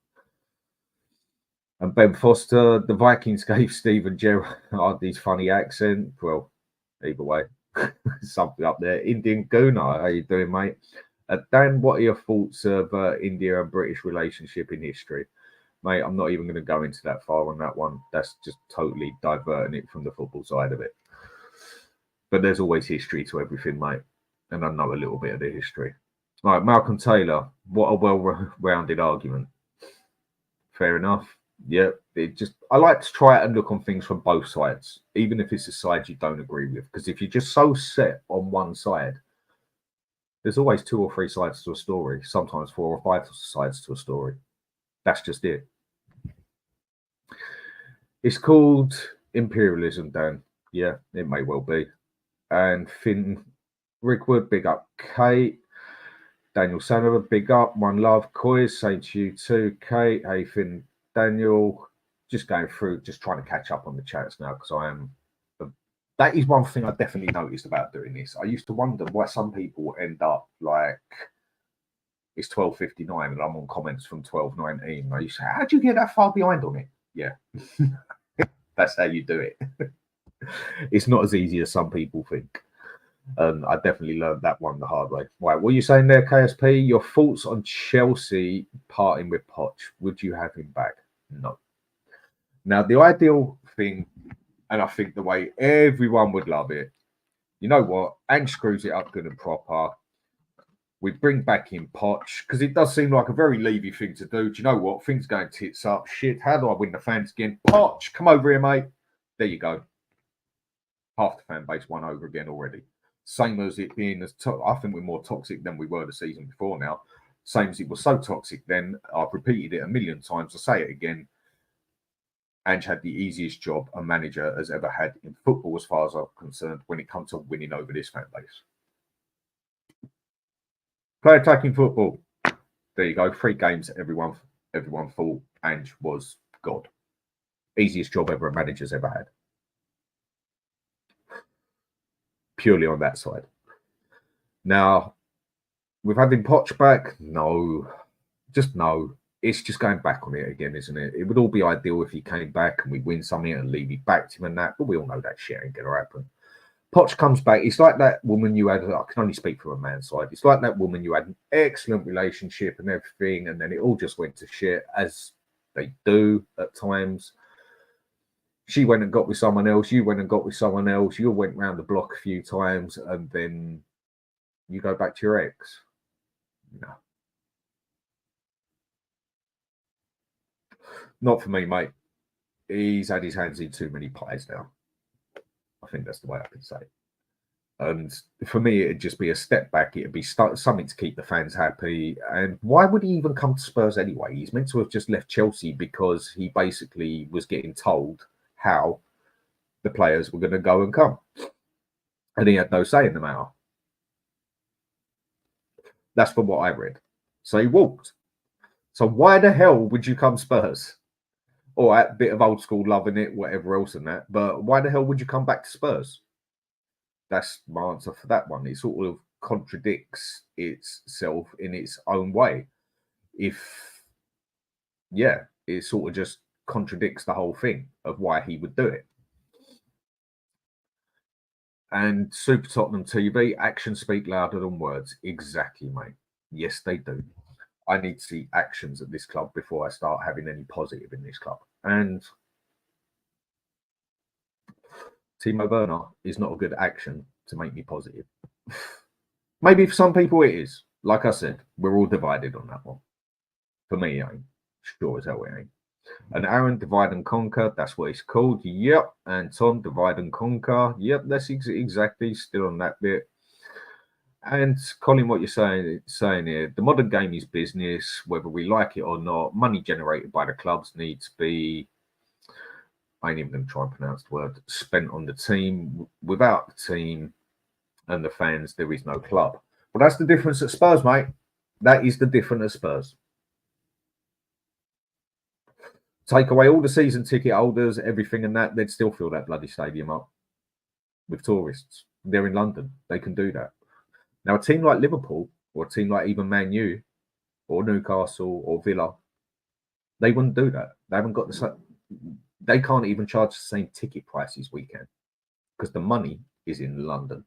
And Ben Foster, the Vikings gave Steven Gerrard his funny accent. Well, either way, something up there. Indian Gooner, how you doing, mate? Dan, what are your thoughts of India and British relationship in history? Mate, I'm not even going to go into that far on that one. That's just totally diverting it from the football side of it. But there's always history to everything, mate. And I know a little bit of the history. All right, Malcolm Taylor, what a well-rounded argument. Fair enough. Yeah, I like to try and look on things from both sides, even if it's a side you don't agree with. Because if you're just so set on one side, there's always 2 or 3 sides to a story, sometimes 4 or 5 sides to a story. That's just it. It's called imperialism, Dan. Yeah, it may well be. And Finn Rickwood, big up. Kate. Daniel Sanover, big up. One love. Coys, saying to you too. Kate. Hey, Finn. Daniel, just going through, just trying to catch up on the chats now because I am. That is one thing I definitely noticed about doing this. I used to wonder why some people end up like it's 12:59 and I'm on comments from 12:19. I used to say, how do you get that far behind on it? Yeah, that's how you do it. It's not as easy as some people think. I definitely learned that one the hard way. Right, what are you saying there, KSP? Your thoughts on Chelsea parting with Poch? Would you have him back? No. Now, the ideal thing, and I think the way everyone would love it, you know what? Ange screws it up good and proper. We bring back in Poch because it does seem like a very Levy thing to do. Do you know what? Things going tits up. Shit, how do I win the fans again? Poch, come over here, mate. There you go. Half the fan base won over again already. Same as it being I think we're more toxic than we were the season before now. Same as it was so toxic then. I've repeated it a million times. I say it again. Ange had the easiest job a manager has ever had in football, as far as I'm concerned, when it comes to winning over this fan base. Play attacking football. There you go. 3 games. Everyone thought Ange was God. Easiest job ever a manager's ever had. Purely on that side. Now, with having Poch back, no. Just no. It's just going back on it again, isn't it? It would all be ideal if he came back and we win something and Levy backed him and that, but we all know that shit ain't going to happen. Poch comes back. It's like that woman you had. I can only speak from a man's side. It's like that woman you had an excellent relationship and everything, and then it all just went to shit, as they do at times. She went and got with someone else. You went and got with someone else. You all went round the block a few times, and then you go back to your ex. No. Not for me, mate. He's had his hands in too many pies now. I think that's the way I can say it. And for me, it'd just be a step back. It'd be something to keep the fans happy. And why would he even come to Spurs anyway? He's meant to have just left Chelsea because he basically was getting told how the players were going to go and come. And he had no say in the matter. That's from what I read. So he walked. So why the hell would you come Spurs? All right, bit of old school loving it, whatever else and that. But why the hell would you come back to Spurs? That's my answer for that one. It sort of contradicts itself in its own way. It sort of just contradicts the whole thing of why he would do it. And Super Tottenham TV, actions speak louder than words. Exactly, mate. Yes, they do. I need to see actions at this club before I start having any positive in this club. And Timo Werner is not a good action to make me positive. Maybe for some people it is. Like I said, we're all divided on that one. For me, it ain't. Sure as hell it ain't. And Aaron, divide and conquer. That's what it's called. Yep. And Tom, divide and conquer. Yep, that's exactly still on that bit. And Colin, what you're saying here, the modern game is business, whether we like it or not. Money generated by the clubs needs to be, I ain't even going to try and pronounce the word, spent on the team. Without the team and the fans, there is no club. Well, that's the difference at Spurs, mate. That is the difference at Spurs. Take away all the season ticket holders, everything and that, they'd still fill that bloody stadium up with tourists. They're in London. They can do that. Now, a team like Liverpool or a team like even Man U or Newcastle or Villa, they wouldn't do that. They haven't got they can't even charge the same ticket prices we can because the money is in London.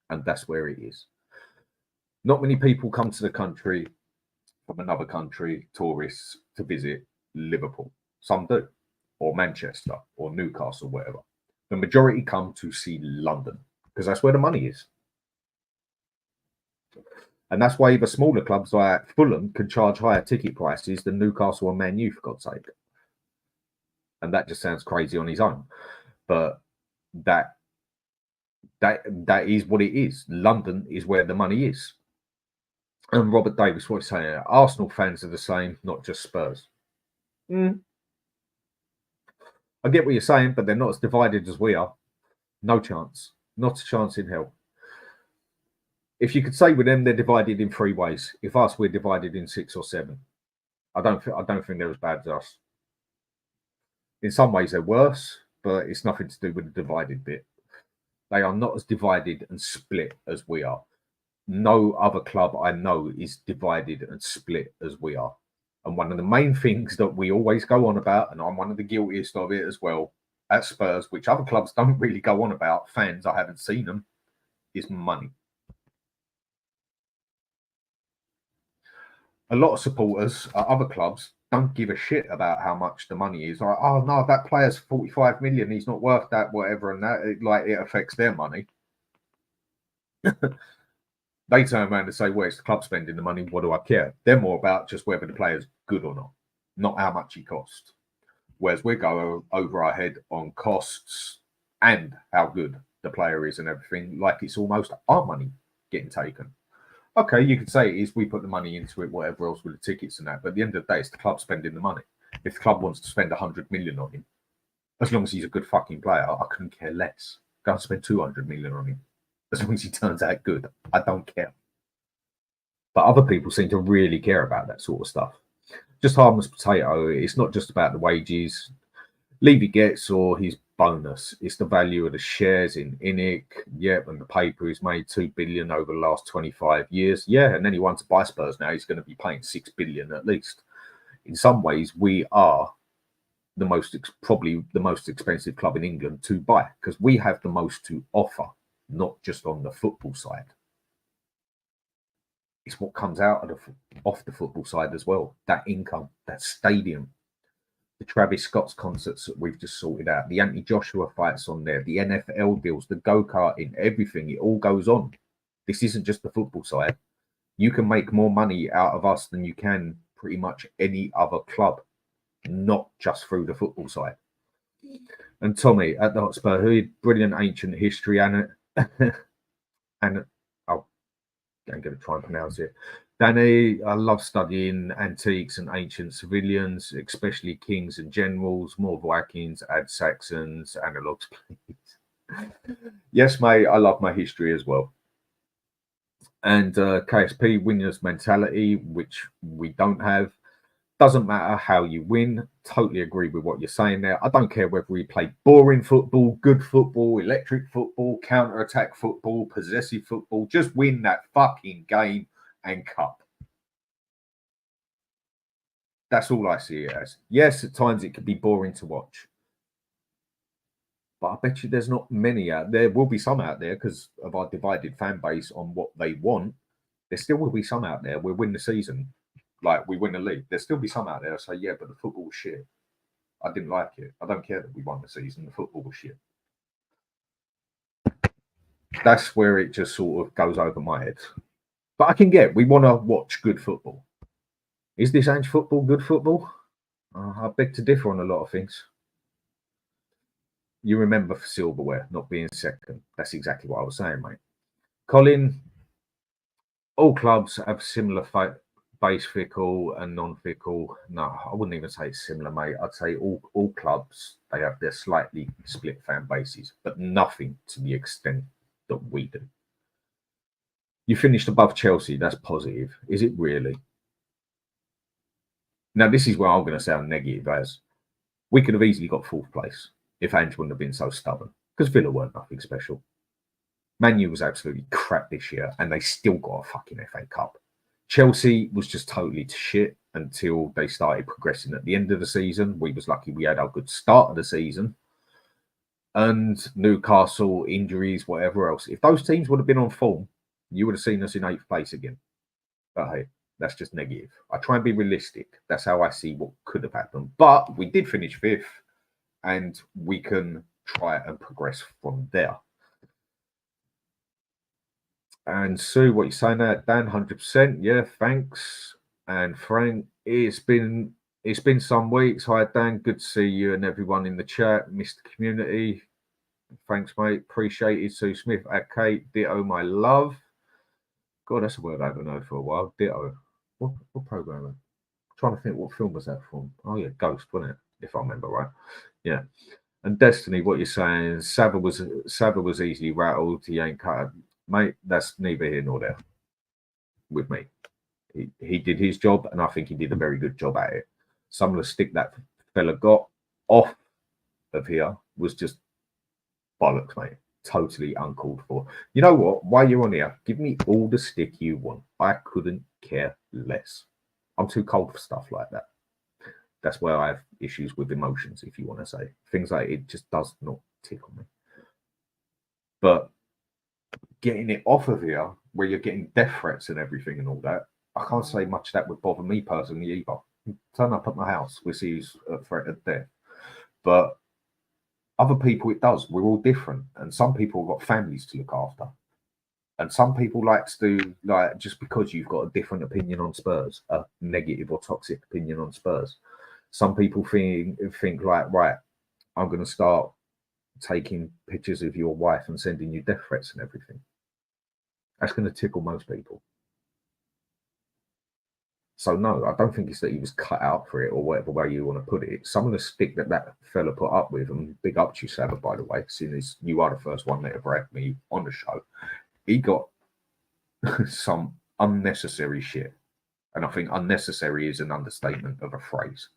And that's where it is. Not many people come to the country from another country, tourists, to visit Liverpool. Some do, or Manchester or Newcastle, whatever. The majority come to see London because that's where the money is. And that's why even smaller clubs like Fulham can charge higher ticket prices than Newcastle and Man U, for God's sake. And that just sounds crazy on his own. But that is what it is. London is where the money is. And Robert Davis, what he's saying, Arsenal fans are the same, not just Spurs. I get what you're saying, but they're not as divided as we are. No chance. Not a chance in hell. If you could say with them, they're divided in 3 ways. If us, we're divided in 6 or 7. I don't think they're as bad as us. In some ways, they're worse, but it's nothing to do with the divided bit. They are not as divided and split as we are. No other club I know is divided and split as we are. And one of the main things that we always go on about, and I'm one of the guiltiest of it as well, at Spurs, which other clubs don't really go on about, fans, I haven't seen them, is money. A lot of supporters at other clubs don't give a shit about how much the money is. Like, oh no, that player's 45 million, he's not worth that, whatever, and that it affects their money. They turn around and say, well, it's the club spending the money, what do I care? They're more about just whether the player's good or not how much he costs. Whereas we go over our head on costs and how good the player is and everything, like it's almost our money getting taken. Okay, you could say it is we put the money into it, whatever else with the tickets and that. But at the end of the day, it's the club spending the money. If the club wants to spend 100 million on him, as long as he's a good fucking player, I couldn't care less. Go and spend 200 million on him. As long as he turns out good, I don't care. But other people seem to really care about that sort of stuff. Just harmless potato. It's not just about the wages Levy gets or his bonus. It's the value of the shares in INIC. Yep, and the paper he's made 2 billion over the last 25 years. Yeah, and anyone to buy Spurs now, he's going to be paying 6 billion at least. In some ways, we are probably the most expensive club in England to buy because we have the most to offer, not just on the football side. It's what comes out of off the football side as well. That income, that stadium, the Travis Scott's concerts that we've just sorted out, the Anthony Joshua fights on there, the NFL deals, the go-karting, everything. It all goes on. This isn't just the football side. You can make more money out of us than you can pretty much any other club, not just through the football side. And Tommy at the HotspurHood, brilliant ancient history and I'm going to try and pronounce it. Danny, I love studying antiques and ancient civilians, especially kings and generals, more Vikings, add Saxons, analogues, please. Yes, mate, I love my history as well. And KSP, winner's mentality, which we don't have. Doesn't matter how you win. Totally agree with what you're saying there. I don't care whether we play boring football, good football, electric football, counter-attack football, possessive football. Just win that fucking game and cup. That's all I see it as. Yes, at times it can be boring to watch. But I bet you there's not many out there. Will be some out there because of our divided fan base on what they want. There still will be some out there. We'll win the season. Like we win the league, there'll still be some out there that say, yeah, but the football was shit. I didn't like it. I don't care that we won the season. The football was shit. That's where it just sort of goes over my head. But I can get, we want to watch good football. Is this Ange football good football? I beg to differ on a lot of things. You remember for silverware not being second. That's exactly what I was saying, mate. Colin, all clubs have similar base fickle and non-fickle. No, I wouldn't even say it's similar, mate. I'd say all clubs, they have their slightly split fan bases, but nothing to the extent that we do. You finished above Chelsea, that's positive. Is it really? Now, this is where I'm going to sound negative as we could have easily got fourth place if Ange wouldn't have been so stubborn, because Villa weren't nothing special. Man U was absolutely crap this year, and they still got a fucking FA Cup. Chelsea was just totally shit until they started progressing at the end of the season. We was lucky we had our good start of the season. And Newcastle, injuries, whatever else. If those teams would have been on form, you would have seen us in 8th place again. But hey, that's just negative. I try and be realistic. That's how I see what could have happened. But we did finish 5th, and we can try and progress from there. And Sue, what you saying there? Dan, 100%. Yeah, thanks. And Frank, it's been some weeks. Hi, Dan. Good to see you and everyone in the chat. Missed the community. Thanks, mate. Appreciate it. Sue Smith at Kate. Ditto, my love. God, that's a word I haven't known for a while. Ditto. What program? I'm trying to think what film was that from. Oh, yeah, Ghost, wasn't it? If I remember right. Yeah. And Destiny, what you're saying, Sava was easily rattled. He ain't cut. Mate, that's neither here nor there with me. He did his job, and I think he did a very good job at it. Some of the stick that fella got off of here was just bollocks, mate. Totally uncalled for. You know what? While you're on here, give me all the stick you want. I couldn't care less. I'm too cold for stuff like that. That's where I have issues with emotions, if you want to say. Things like it just does not tickle me. But getting it off of here, where you're getting death threats and everything and all that, I can't say much that would bother me personally either. Turn up at my house, we see who's a threat of death. But other people, it does. We're all different. And some people have got families to look after. And some people like to do, like, just because you've got a different opinion on Spurs, a negative or toxic opinion on Spurs. Some people think like, right, I'm going to start taking pictures of your wife and sending you death threats and everything. That's going to tickle most people. So no, I don't think it's that he was cut out for it or whatever way you want to put it. Some of the stick that fella put up with, and big up to you, Sabbath, by the way, seeing as you are the first one that ever had me on the show. He got some unnecessary shit. And I think unnecessary is an understatement of a phrase.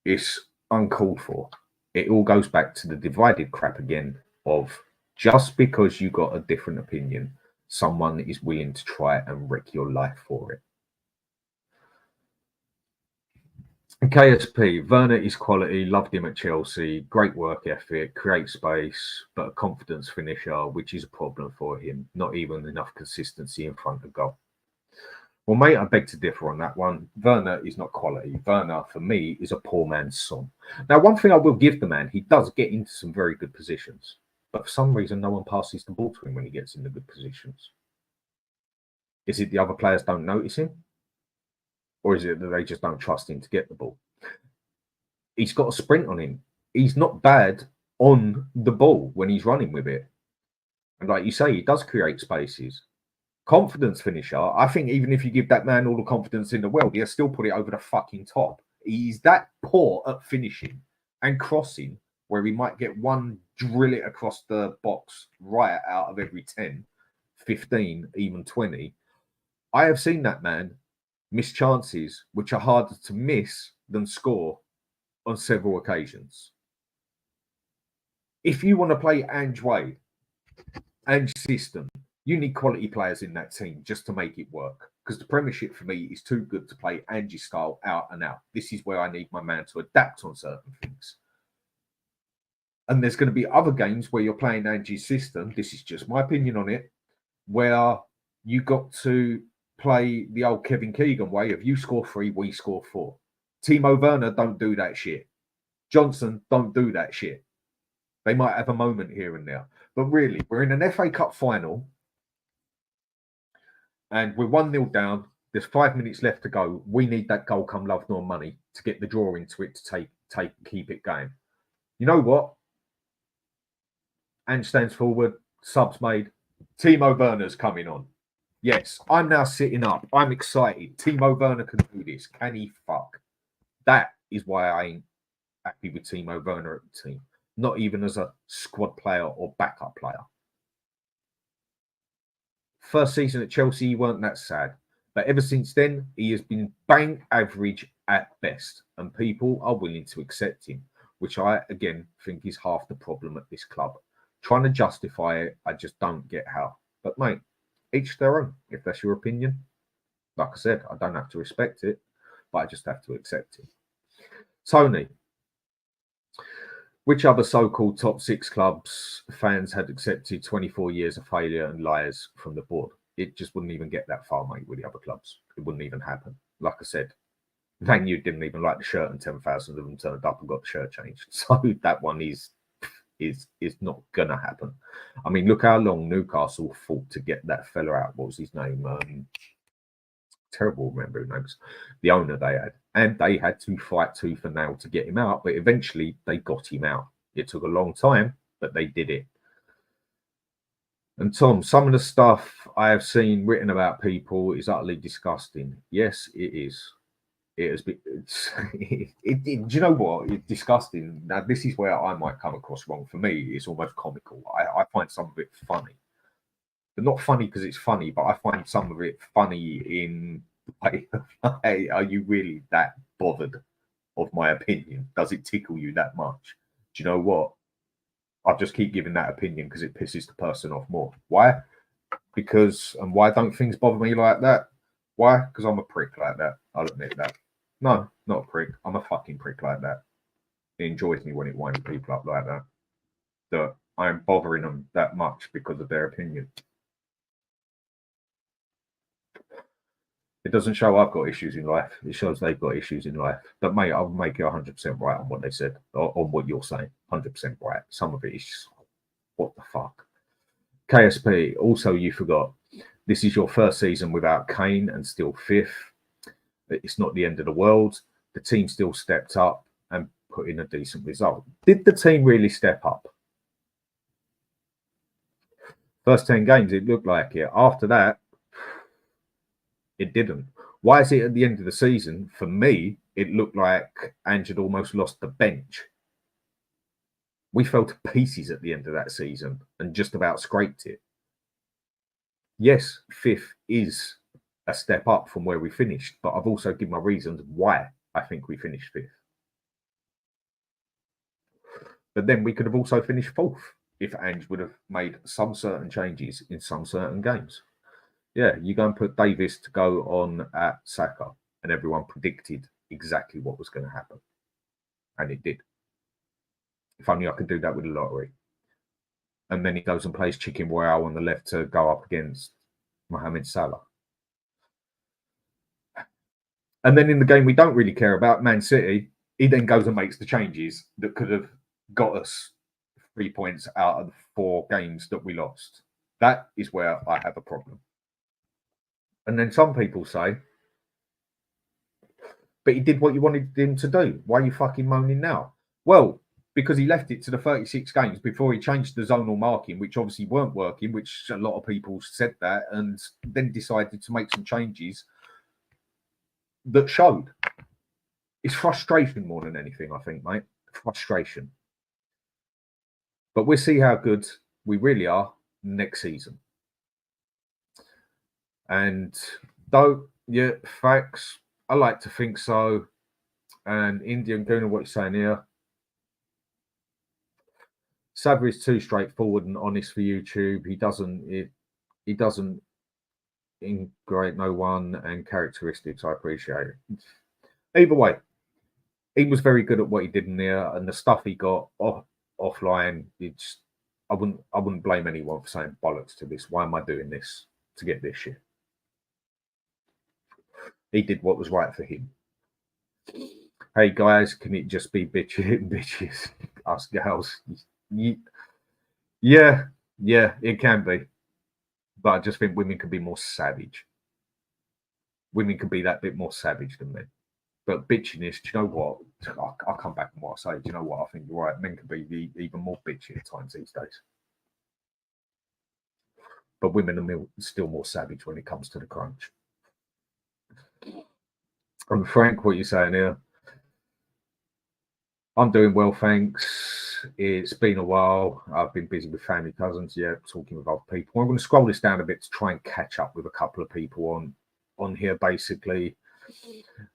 It's uncalled for. It all goes back to the divided crap again of just because you got a different opinion, someone is willing to try and wreck your life for it. KSP, Werner is quality, loved him at Chelsea, great work ethic, create space, but a confidence finisher, which is a problem for him. Not even enough consistency in front of goal. Well, mate, I beg to differ on that one. Werner is not quality. Werner, for me, is a poor man's Son. Now, one thing I will give the man, he does get into some very good positions, but for some reason, no one passes the ball to him when he gets into good positions. Is it the other players don't notice him? Or is it that they just don't trust him to get the ball? He's got a sprint on him. He's not bad on the ball when he's running with it. And like you say, he does create spaces. Confidence finisher, I think even if you give that man all the confidence in the world, he'll still put it over the fucking top. He's that poor at finishing and crossing where he might get one drill it across the box right out of every 10, 15, even 20. I have seen that man miss chances which are harder to miss than score on several occasions. If you want to play Ange way, Ange system, you need quality players in that team just to make it work. Because the Premiership for me is too good to play Ange style out and out. This is where I need my man to adapt on certain things. And there's going to be other games where you're playing Ange's system. This is just my opinion on it, where you got to play the old Kevin Keegan way of you score 3, we score 4. Timo Werner don't do that shit. Johnson don't do that shit. They might have a moment here and there. But really, we're in an FA Cup final and we're 1-0 down. There's 5 minutes left to go. We need that goal come love nor money to get the draw into it to keep it going. You know what? Ange stands forward, subs made. Timo Werner's coming on. Yes, I'm now sitting up. I'm excited. Timo Werner can do this. Can he fuck? That is why I ain't happy with Timo Werner at the team. Not even as a squad player or backup player. First season at Chelsea, he weren't that sad. But ever since then, he has been bang average at best. And people are willing to accept him, which I, again, think is half the problem at this club. Trying to justify it, I just don't get how. But, mate, each their own, if that's your opinion. Like I said, I don't have to respect it, but I just have to accept it. Tony, which other so-called top 6 clubs fans had accepted 24 years of failure and lies from the board? It just wouldn't even get that far, mate, with the other clubs. It wouldn't even happen. Like I said, Man U didn't even like the shirt and 10,000 of them turned up and got the shirt changed. So that one is not going to happen. I mean, look how long Newcastle fought to get that fella out. What was his name? Terrible, remember his names. The owner they had. And they had to fight tooth and nail to get him out. But eventually, they got him out. It took a long time, but they did it. And Tom, some of the stuff I have seen written about people is utterly disgusting. Yes, it is. It has been. Do you know what? It's disgusting. Now, this is where I might come across wrong. For me, it's almost comical. I find some of it funny, but not funny because it's funny. But I find some of it funny in like, hey, are you really that bothered of my opinion? Does it tickle you that much? Do you know what? I'll just keep giving that opinion because it pisses the person off more. Why? Because, and why don't things bother me like that? Why? Because I'm a prick like that. I'll admit that. No, not a prick. I'm a fucking prick like that. It enjoys me when it winds people up like that. That I'm bothering them that much because of their opinion. It doesn't show I've got issues in life. It shows they've got issues in life. But mate, I'll make you 100% right on what they said, or on what you're saying. 100% right. Some of it is just, what the fuck? KSP, also you forgot, this is your first season without Kane and still fifth. It's not the end of the world. The team still stepped up and put in a decent result. Did the team really step up? First 10 games, it looked like it. After that, it didn't. Why is it at the end of the season? For me, it looked like Ange had almost lost the bench. We fell to pieces at the end of that season and just about scraped it. Yes, fifth is a step up from where we finished, but I've also given my reasons why I think we finished fifth. But then we could have also finished fourth if Ange would have made some certain changes in some certain games. Yeah, you go and put Davis to go on at Saka, and everyone predicted exactly what was going to happen. And it did. If only I could do that with the lottery. And then he goes and plays Chicken Royale on the left to go up against Mohamed Salah. And then in the game we don't really care about, Man City, he then goes and makes the changes that could have got us 3 points out of the 4 games that we lost. That is where I have a problem. And then some people say, but he did what you wanted him to do. Why are you fucking moaning now? Well, because he left it to the 36 games before he changed the zonal marking, which obviously weren't working, which a lot of people said that, and then decided to make some changes that showed. It's frustration more than anything, I think, mate. Frustration. But we'll see how good we really are next season. And though, yeah, facts, I like to think so. And Indian Gooner, what you're saying here. Sabri is too straightforward and honest for YouTube. He doesn't integrate no one and characteristics. I appreciate it. Either way, he was very good at what he did in there, and the stuff he got offline. I wouldn't blame anyone for saying bollocks to this. Why am I doing this to get this shit? He did what was right for him. Hey guys, can it just be bitches? Us girls. Yeah, it can be. But I just think women can be more savage. Women can be that bit more savage than men. But bitchiness, do you know what? I'll come back on what I say. Do you know what? I think you're right. Men can be even more bitchy at times these days. But women are still more savage when it comes to the crunch. And Frank, what are you saying here? I'm doing well, thanks. It's been a while. I've been busy with family, cousins, talking with other people. I'm going to scroll this down a bit to try and catch up with a couple of people on here, basically.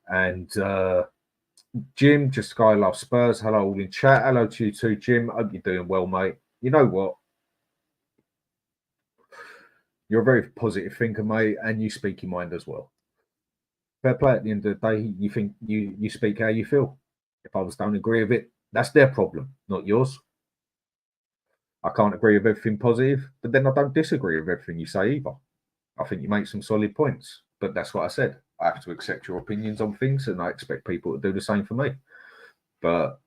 And Jim, just Guy loves Spurs. Hello, all in chat. Hello to you too, Jim. Hope you're doing well, mate. You know what? You're a very positive thinker, mate, and you speak your mind as well. Fair play. At the end of the day, you think you speak how you feel. If others don't agree with it, that's their problem, not yours. I can't agree with everything positive, but then I don't disagree with everything you say either. I think you make some solid points, but that's what I said. I have to accept your opinions on things, and I expect people to do the same for me. But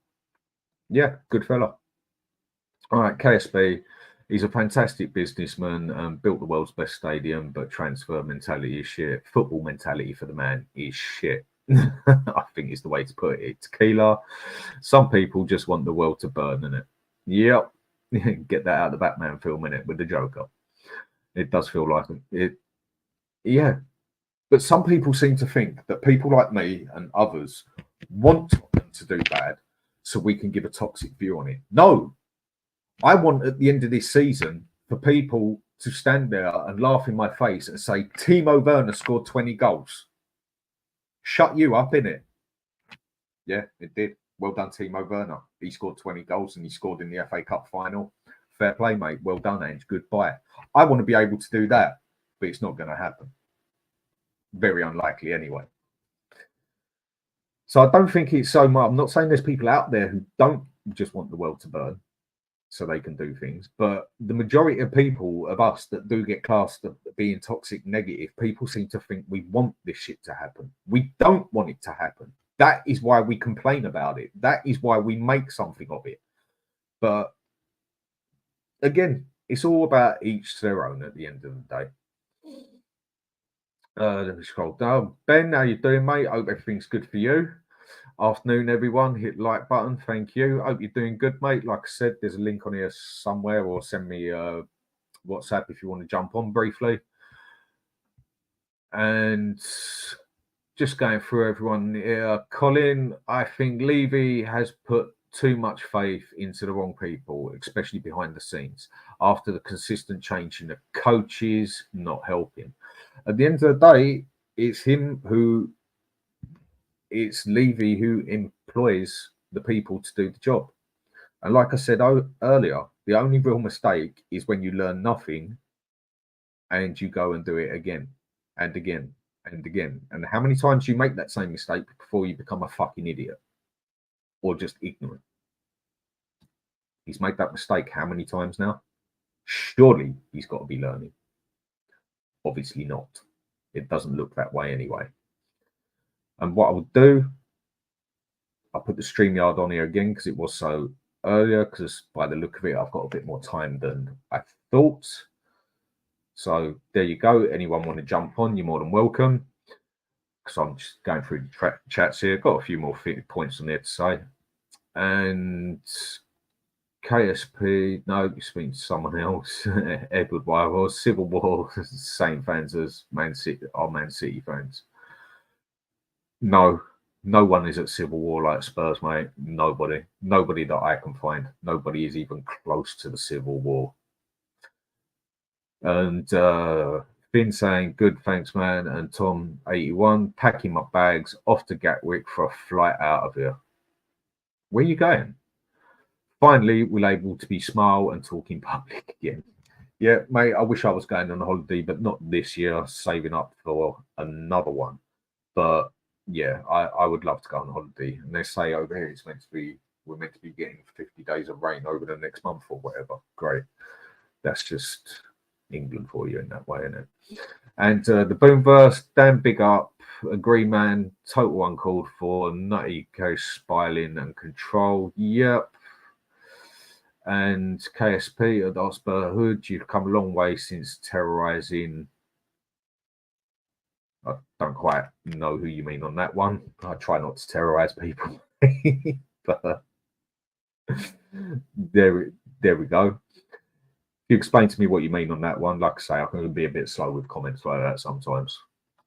yeah, good fella. All right, KSB. He's a fantastic businessman, built the world's best stadium, but transfer mentality is shit. Football mentality for the man is shit. I think is the way to put it. Tequila. Some people just want the world to burn, innit? Yep. Get that out of the Batman film, innit, with the Joker. It does feel like it. Yeah. But some people seem to think that people like me and others want them to do bad so we can give a toxic view on it. No. I want at the end of this season for people to stand there and laugh in my face and say, Timo Werner scored 20 goals. Shut you up, innit? Yeah, it did. Well done, Timo Werner. He scored 20 goals and he scored in the FA Cup final. Fair play, mate. Well done, Ange. Goodbye. I want to be able to do that, but it's not going to happen. Very unlikely anyway. So I don't think it's so much. I'm not saying there's people out there who don't just want the world to burn so they can do things, but the majority of people, of us that do get classed as being toxic negative, people seem to think we want this shit to happen. We don't want it to happen. That is why we complain about it. That is why we make something of it. But again, it's all about each their own at the end of the day. Let me scroll down. Ben, how you doing, mate? Hope everything's good for you. Afternoon, everyone. Hit the like button. Thank you. Hope you're doing good, mate. Like I said, there's a link on here somewhere, or send me a WhatsApp if you want to jump on briefly. And just going through everyone here. Colin, I think Levy has put too much faith into the wrong people, especially behind the scenes. After the consistent change in the coaches, not helping. At the end of the day, it's Levy who employs the people to do the job. And like I said earlier, the only real mistake is when you learn nothing and you go and do it again and again and again. And how many times you make that same mistake before you become a fucking idiot or just ignorant? He's made that mistake how many times now? Surely he's got to be learning. Obviously not. It doesn't look that way anyway. And what I would do, I'll put the StreamYard on here again because it was so earlier, because by the look of it, I've got a bit more time than I thought. So there you go. Anyone want to jump on, you're more than welcome. Because I'm just going through the chats here. Got a few more points on there to say. And KSP, no, you speaking to someone else. Edward Wyville, Civil War, same fans as Man City, are Man City fans. No one is at Civil War like Spurs, mate. Nobody that I can find. Nobody is even close to the Civil War. And Finn saying, good, thanks, man. And Tom, 81, packing my bags off to Gatwick for a flight out of here. Where are you going? Finally, we're able to be smile and talk in public again. Yeah, mate, I wish I was going on a holiday, but not this year, saving up for another one. But yeah, I would love to go on holiday. And they say over here we're meant to be getting 50 days of rain over the next month or whatever. Great. That's just England for you in that way, isn't it? And the Boomverse, damn big up, agree, man, total uncalled for, nutty case spiraling and control. Yep. And KSP at the HotspurHood, you've come a long way since terrorizing. I don't quite know who you mean on that one. I try not to terrorize people. But there we go. If you explain to me what you mean on that one, like I say, I can be a bit slow with comments like that sometimes.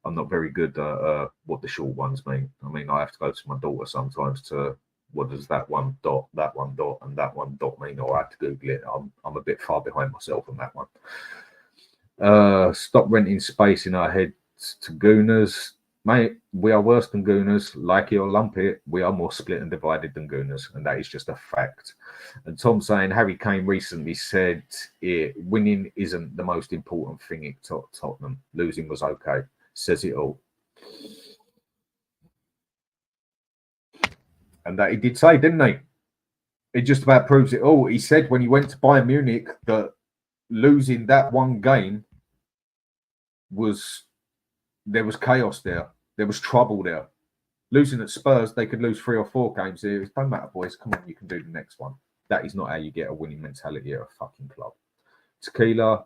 I'm not very good at what the short ones mean. I mean, I have to go to my daughter sometimes to, what does that one dot, and that one dot mean? Or I have to Google it. I'm a bit far behind myself on that one. Stop renting space in our head to gooners. Mate, we are worse than gooners. Like it or lump it, we are more split and divided than gooners, and that is just a fact. And Tom saying, Harry Kane recently said winning isn't the most important thing at Tottenham. Losing was okay. Says it all. And that he did say, didn't he? It just about proves it all. He said when he went to Bayern Munich that losing that one game there was chaos there. There was trouble there. Losing at Spurs, they could lose 3 or 4 games. It don't matter, boys. Come on, you can do the next one. That is not how you get a winning mentality at a fucking club. Tequila,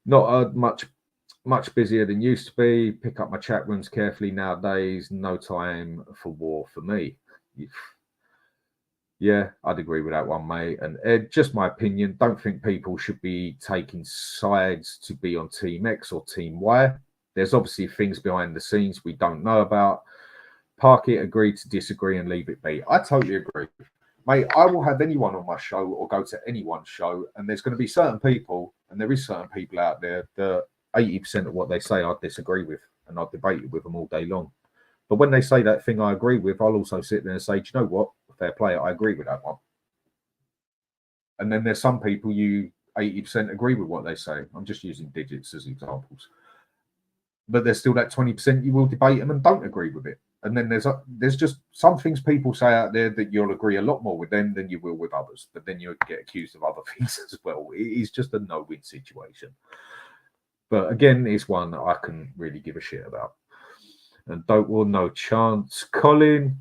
not much busier than used to be. Pick up my chat rooms carefully nowadays. No time for war for me. Yeah, I'd agree with that one, mate. And Ed, just my opinion, don't think people should be taking sides to be on Team X or Team Y. There's obviously things behind the scenes we don't know about. Park it, agree to disagree, and leave it be. I totally agree. Mate, I will have anyone on my show or go to anyone's show, and there's going to be certain people, and there is certain people out there that 80% of what they say I disagree with, and I've debated with them all day long. But when they say that thing I agree with, I'll also sit there and say, do you know what? Fair play, I agree with that one. And then there's some people you 80% agree with what they say. I'm just using digits as examples. But there's still that 20% you will debate them and don't agree with it. And then there's just some things people say out there that you'll agree a lot more with them than you will with others, but then you get accused of other things as well. It is just a no-win situation. But again, it's one that I can really give a shit about. And don't want no chance. Colin,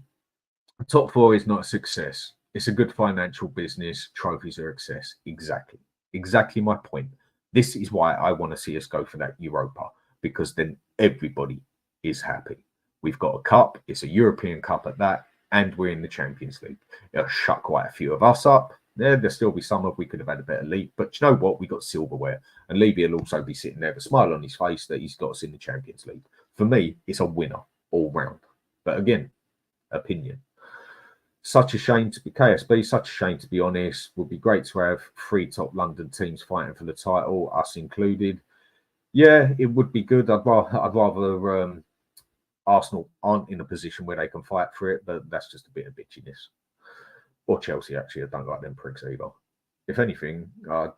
top four is not a success. It's a good financial business. Trophies are excess. Exactly my point. This is why I want to see us go for that Europa, because then everybody is happy. We've got a cup. It's a European Cup at that, and we're in the Champions League. It'll shut quite a few of us up. There'll still be some of we could have had a better league, but you know what? We got silverware, and Levy will also be sitting there with a smile on his face that he's got us in the Champions League. For me, it's a winner all round. But again, opinion. Such a shame to be KSB, such a shame to be honest. Would be great to have 3 top London teams fighting for the title, us included. Yeah, it would be good. I'd rather Arsenal aren't in a position where they can fight for it, but that's just a bit of bitchiness. Or Chelsea, actually. I don't like them pricks either. If anything, I've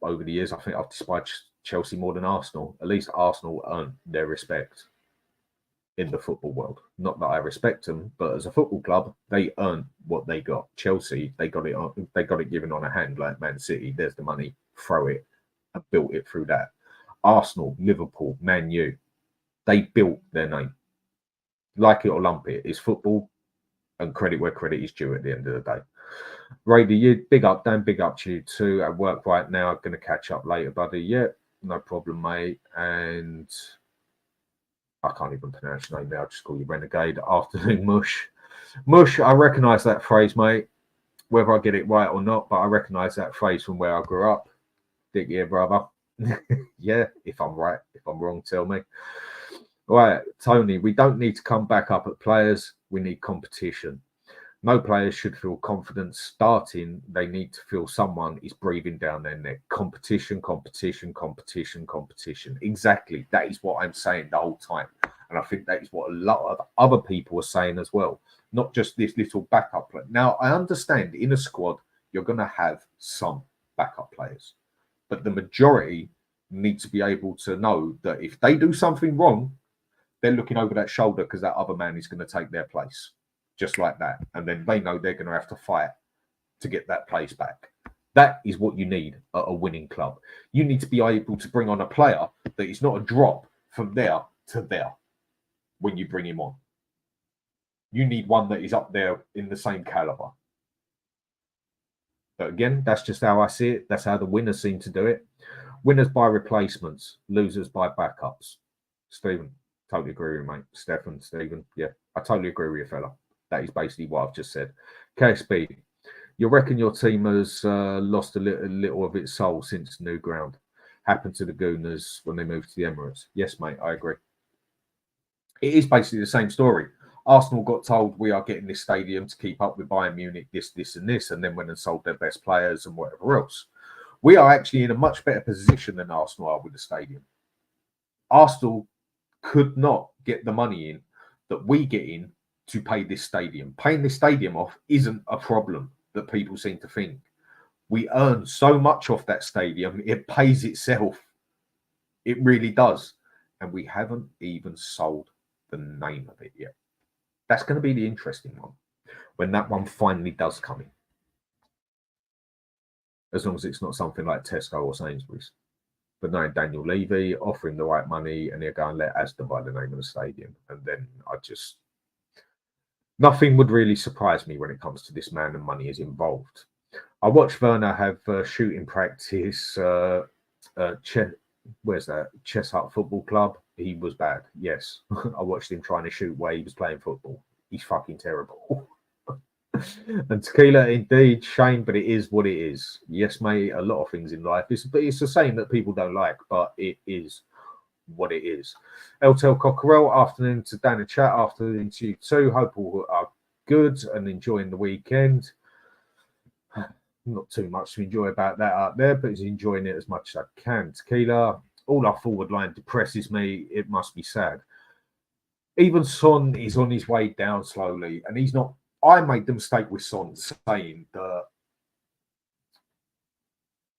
over the years, I think I've despised Chelsea more than Arsenal. At least Arsenal earned their respect in the football world. Not that I respect them, but as a football club, they earned what they got. Chelsea, they got it given on a hand like Man City. There's the money, throw it, and built it through that. Arsenal, Liverpool, Man U, they built their name. Like it or lump it, it's football, and credit where credit is due at the end of the day. Raider, you big up, Dan, big up to you too. At work right now, going to catch up later, buddy. Yeah, no problem, mate. And I can't even pronounce your name now. I'll just call you Renegade. Afternoon, Mush. Mush, I recognise that phrase, mate. Whether I get it right or not, but I recognise that phrase from where I grew up. Dick, yeah, brother. Yeah, if I'm right. If I'm wrong, tell me. Right, Tony, we don't need to come back up at players. We need competition. No players should feel confident starting. They need to feel someone is breathing down their neck. Competition, competition, competition, competition. Exactly. That is what I'm saying the whole time. And I think that is what a lot of other people are saying as well. Not just this little backup player. Now, I understand in a squad, you're going to have some backup players. But the majority need to be able to know that if they do something wrong, they're looking over that shoulder because that other man is going to take their place. Just like that. And then they know they're going to have to fight to get that place back. That is what you need at a winning club. You need to be able to bring on a player that is not a drop from there to there when you bring him on. You need one that is up there in the same caliber. But again, that's just how I see it. That's how the winners seem to do it. Winners by replacements, losers by backups. Stephen, totally agree with you, mate. Stephen, yeah, I totally agree with you, fella. That is basically what I've just said. KSB, you reckon your team has lost a little of its soul since new ground? Happened to the Gooners when they moved to the Emirates. Yes, mate, I agree. It is basically the same story. Arsenal got told we are getting this stadium to keep up with Bayern Munich, this, and this, and then went and sold their best players and whatever else. We are actually in a much better position than Arsenal are with the stadium. Arsenal could not get the money in that we get in to pay this stadium. Paying this stadium off isn't a problem that people seem to think. We earn so much off that stadium, it pays itself. It really does. And we haven't even sold the name of it yet. That's going to be the interesting one when that one finally does come in. As long as it's not something like Tesco or Sainsbury's. But no, Daniel Levy, offering the right money, and they're going to let Aston buy the name of the stadium. And then nothing would really surprise me when it comes to this man and money is involved. I watched Werner have shooting practice. Where's that? Cheshire Football Club. He was bad. Yes, I watched him trying to shoot where he was playing football. He's fucking terrible. And tequila, indeed, shame, but it is what it is. Yes, mate, a lot of things in life. It's the same that people don't like, but it is what it is. LTL Cockerell, afternoon to Dan and chat, afternoon to you too. Hope all are good and enjoying the weekend. Not too much to enjoy about that out there, but enjoying it as much as I can. Tequila, all our forward line depresses me. It must be sad. Even Son is on his way down slowly, and he's not. I made the mistake with Son saying that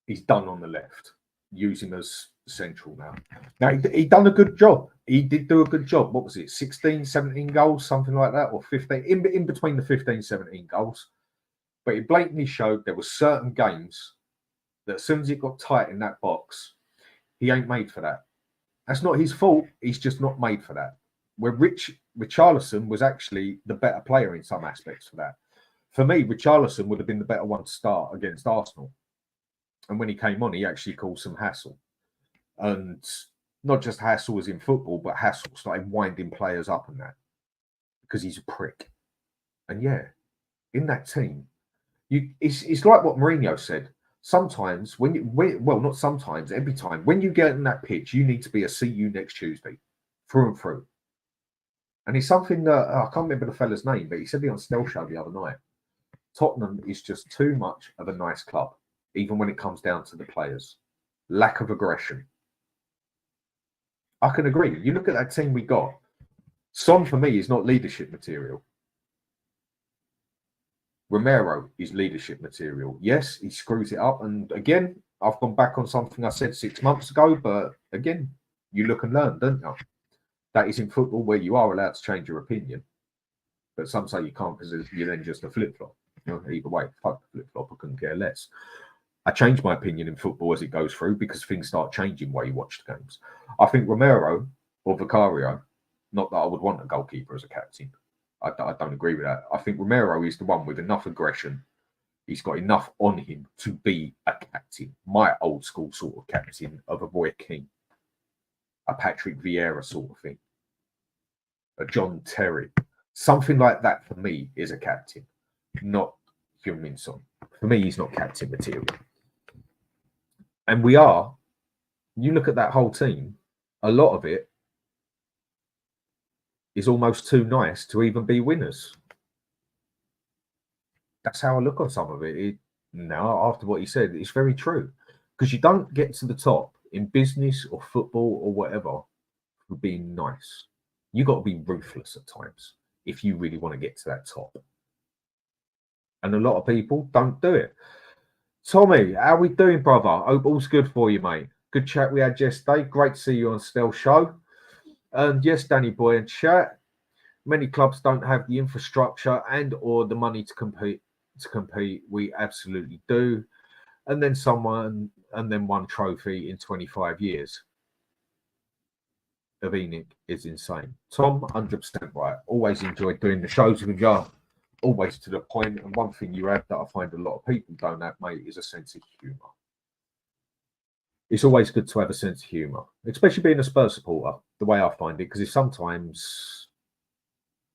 he's done on the left. use him as central now. Now, he done a good job. He did do a good job. What was it, 16, 17 goals, something like that, or 15, in between the 15, 17 goals. But it blatantly showed there were certain games that as soon as it got tight in that box, he ain't made for that. That's not his fault. He's just not made for that. Where Richarlison was actually the better player in some aspects for that. For me, Richarlison would have been the better one to start against Arsenal. And when he came on, he actually caused some hassle. And not just hassle as in football, but hassle starting winding players up and that. Because he's a prick. And yeah, in that team, it's like what Mourinho said. Sometimes not sometimes, every time, when you get in that pitch, you need to be a see you next Tuesday, through and through. And it's something that, I can't remember the fella's name, but he said it on Snell Show the other night. Tottenham is just too much of a nice club, even when it comes down to the players. Lack of aggression. I can agree. You look at that team we got. Son, for me, is not leadership material. Romero is leadership material. Yes, he screws it up. And again, I've gone back on something I said 6 months ago, but again, you look and learn, don't you? That is in football where you are allowed to change your opinion. But some say you can't because you're then just a flip-flop. Either way, fuck the flip-flop, I couldn't care less. I change my opinion in football as it goes through because things start changing while you watch the games. I think Romero or Vicario, not that I would want a goalkeeper as a captain. I don't agree with that. I think Romero is the one with enough aggression. He's got enough on him to be a captain. My old school sort of captain of a Roy Keane. A Patrick Vieira sort of thing. A John Terry. Something like that for me is a captain. Not Heung-Min Son. For me, he's not captain material. And we are. You look at that whole team, a lot of it is almost too nice to even be winners. That's how I look on some of it. Now, after what he said, it's very true. Because you don't get to the top in business or football or whatever for being nice. You got to be ruthless at times if you really want to get to that top. And a lot of people don't do it. Tommy, how we doing, brother? Hope all's good for you, mate. Good chat we had yesterday. Great to see you on Snell Show. And yes, Danny Boy in chat. Many clubs don't have the infrastructure and or the money to compete. We absolutely do. And then one trophy in 25 years. Of Enoch is insane. Tom, 100% right. Always enjoyed doing the shows with you. Always to the point. And one thing you have that I find a lot of people don't have, mate, is a sense of humour. It's always good to have a sense of humour, especially being a Spurs supporter, the way I find it, because it's sometimes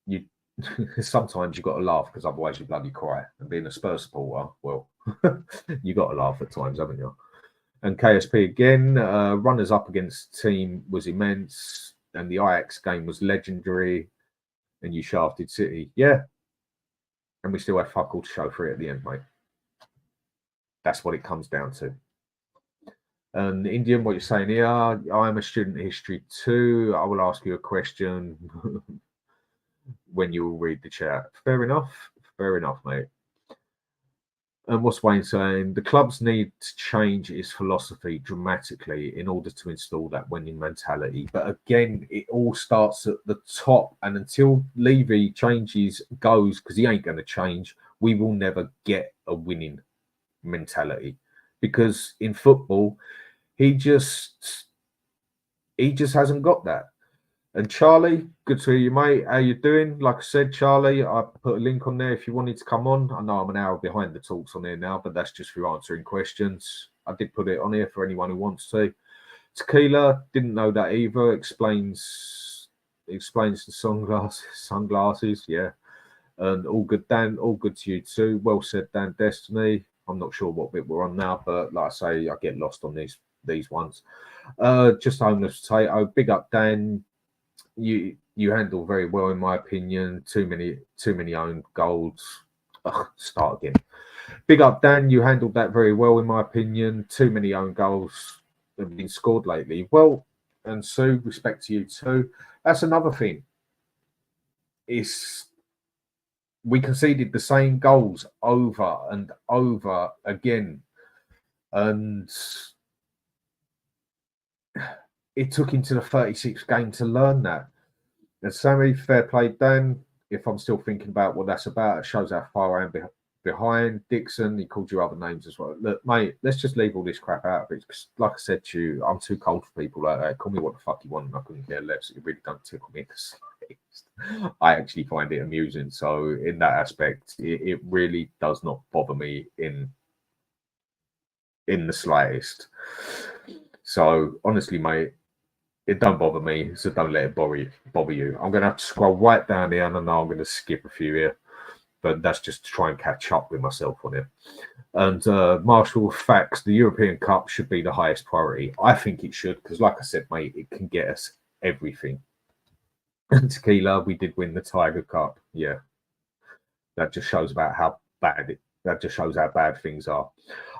you've got to laugh because otherwise you bloody cry. And being a Spurs supporter, well, you got to laugh at times, haven't you? And KSP again, runners up against team was immense, and the Ajax game was legendary, and you shafted City. Yeah. And we still had fuck all to show for it at the end, mate. That's what it comes down to. And Indian, what you're saying here, I'm a student of history too. I will ask you a question when you will read the chat. Fair enough, mate. And what's Wayne saying? The clubs need to change its philosophy dramatically in order to install that winning mentality. But again, it all starts at the top. And until Levy goes, because he ain't going to change, we will never get a winning mentality. Because in football, he just hasn't got that. And Charlie, good to hear you, mate. How you doing? Like I said, Charlie, I put a link on there if you wanted to come on. I know I'm an hour behind the talks on here now, but that's just for answering questions. I did put it on here for anyone who wants to. Tequila, didn't know that either. Explains the sunglasses, yeah. And all good, Dan. All good to you too. Well said, Dan Destiny. I'm not sure what bit we're on now, but like I say, I get lost on these ones. Just homeless potato. Big up, Dan. You handle very well, in my opinion. Too many own goals. Start again. Big up, Dan. You handled that very well, in my opinion. Too many own goals have been scored lately. Well, and Sue, respect to you too. That's another thing. We conceded the same goals over and over again. And it took him to the 36th game to learn that. And Sammy, fair play, Dan. If I'm still thinking about what that's about, it shows how far I am behind. Dixon, he called you other names as well. Look, mate, let's just leave all this crap out of it. Because, like I said to you, I'm too cold for people like that. Call me what the fuck you want, and I couldn't care less. It really don't tickle me. I actually find it amusing. So, in that aspect, it really does not bother me in the slightest. So, honestly, mate, it don't bother me, so don't let it bother you. I'm going to have to scroll right down here, and I know I'm going to skip a few here, but that's just to try and catch up with myself on it. And Marshall facts, the European Cup should be the highest priority. I think it should, because like I said, mate, it can get us everything. And Tequila, we did win the Tiger Cup. Yeah, that just shows about how bad that just shows how bad things are.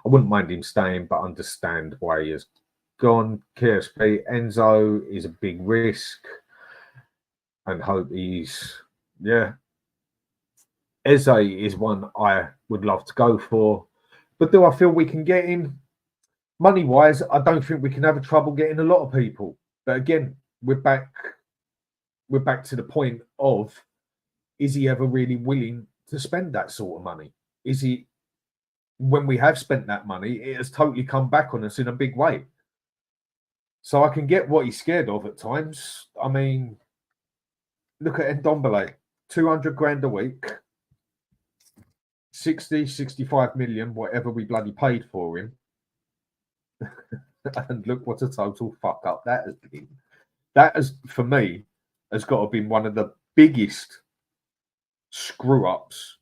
I wouldn't mind him staying, but understand why he has gone. KSP, Enzo is a big risk, and hope he's Eze is one I would love to go for, but do I feel we can get him? Money wise, I don't think we can have a trouble getting a lot of people. But again, we're back to the point of, is he ever really willing to spend that sort of money? Is he, when we have spent that money, it has totally come back on us in a big way. So I can get what he's scared of at times. I mean, look at Ndombele, 200 grand a week, 60, 65 million, whatever we bloody paid for him. And look what a total fuck up that has been. That has, for me, has got to have been one of the biggest screw ups,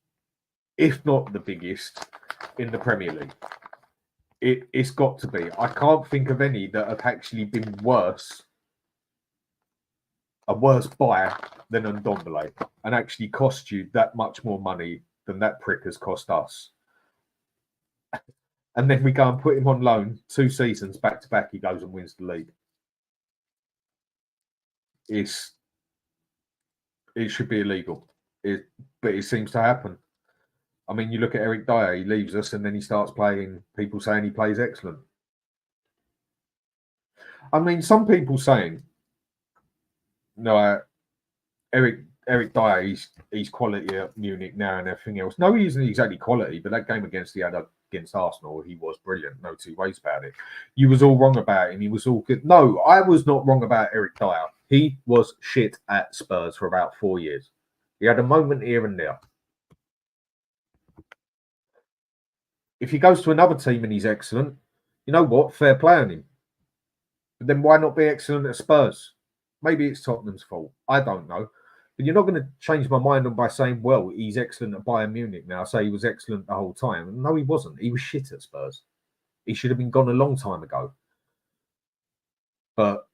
if not the biggest, in the Premier League. It's got to be. I can't think of any that have actually been a worse buy than Ndombele, and actually cost you that much more money than that prick has cost us. And then we go and put him on loan 2 seasons back to back. He goes and wins the league. It should be illegal, but it seems to happen. I mean, you look at Eric Dyer, he leaves us and then he starts playing, people saying he plays excellent. I mean, some people saying, no, Eric Dyer, he's quality at Munich now and everything else. No, he isn't exactly quality, but that game against Arsenal, he was brilliant. No two ways about it. You was all wrong about him. He was all good. No, I was not wrong about Eric Dyer. He was shit at Spurs for about 4 years. He had a moment here and there. If he goes to another team and he's excellent, you know what? Fair play on him. But then why not be excellent at Spurs? Maybe it's Tottenham's fault. I don't know. But you're not going to change my mind on by saying, well, he's excellent at Bayern Munich now. Say he was excellent the whole time. No, he wasn't. He was shit at Spurs. He should have been gone a long time ago. But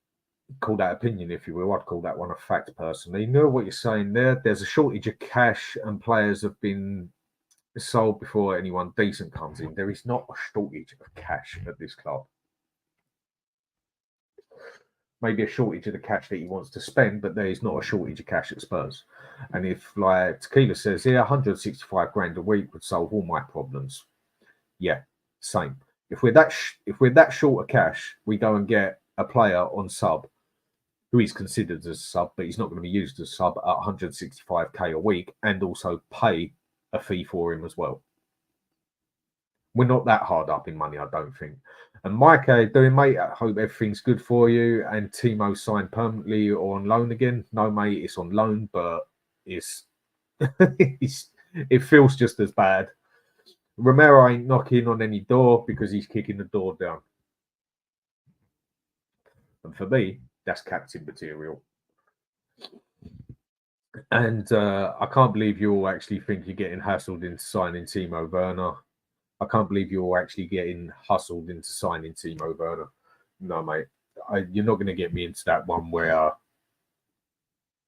call that opinion, if you will. I'd call that one a fact, personally. You know what you're saying there? There's a shortage of cash and players have been sold before anyone decent comes in. There is not a shortage of cash at this club. Maybe a shortage of the cash that he wants to spend, but there is not a shortage of cash at Spurs. And if, like Tequila says here, 165 grand a week would solve all my problems. Yeah, same. If we're that short of cash, we go and get a player on sub who is considered as a sub, but he's not going to be used as a sub at 165k a week, and also pay a fee for him as well. We're not that hard up in money, I don't think. And Mike, how you doing, mate? I hope everything's good for you. And Timo signed permanently or on loan again? No, mate, it's on loan, but it feels just as bad. Romero ain't knocking on any door because he's kicking the door down. And for me, that's captain material. And I can't believe you all actually think you're getting hassled into signing Timo Werner. I can't believe you're all actually getting hustled into signing Timo Werner. No, mate. You're not going to get me into that one where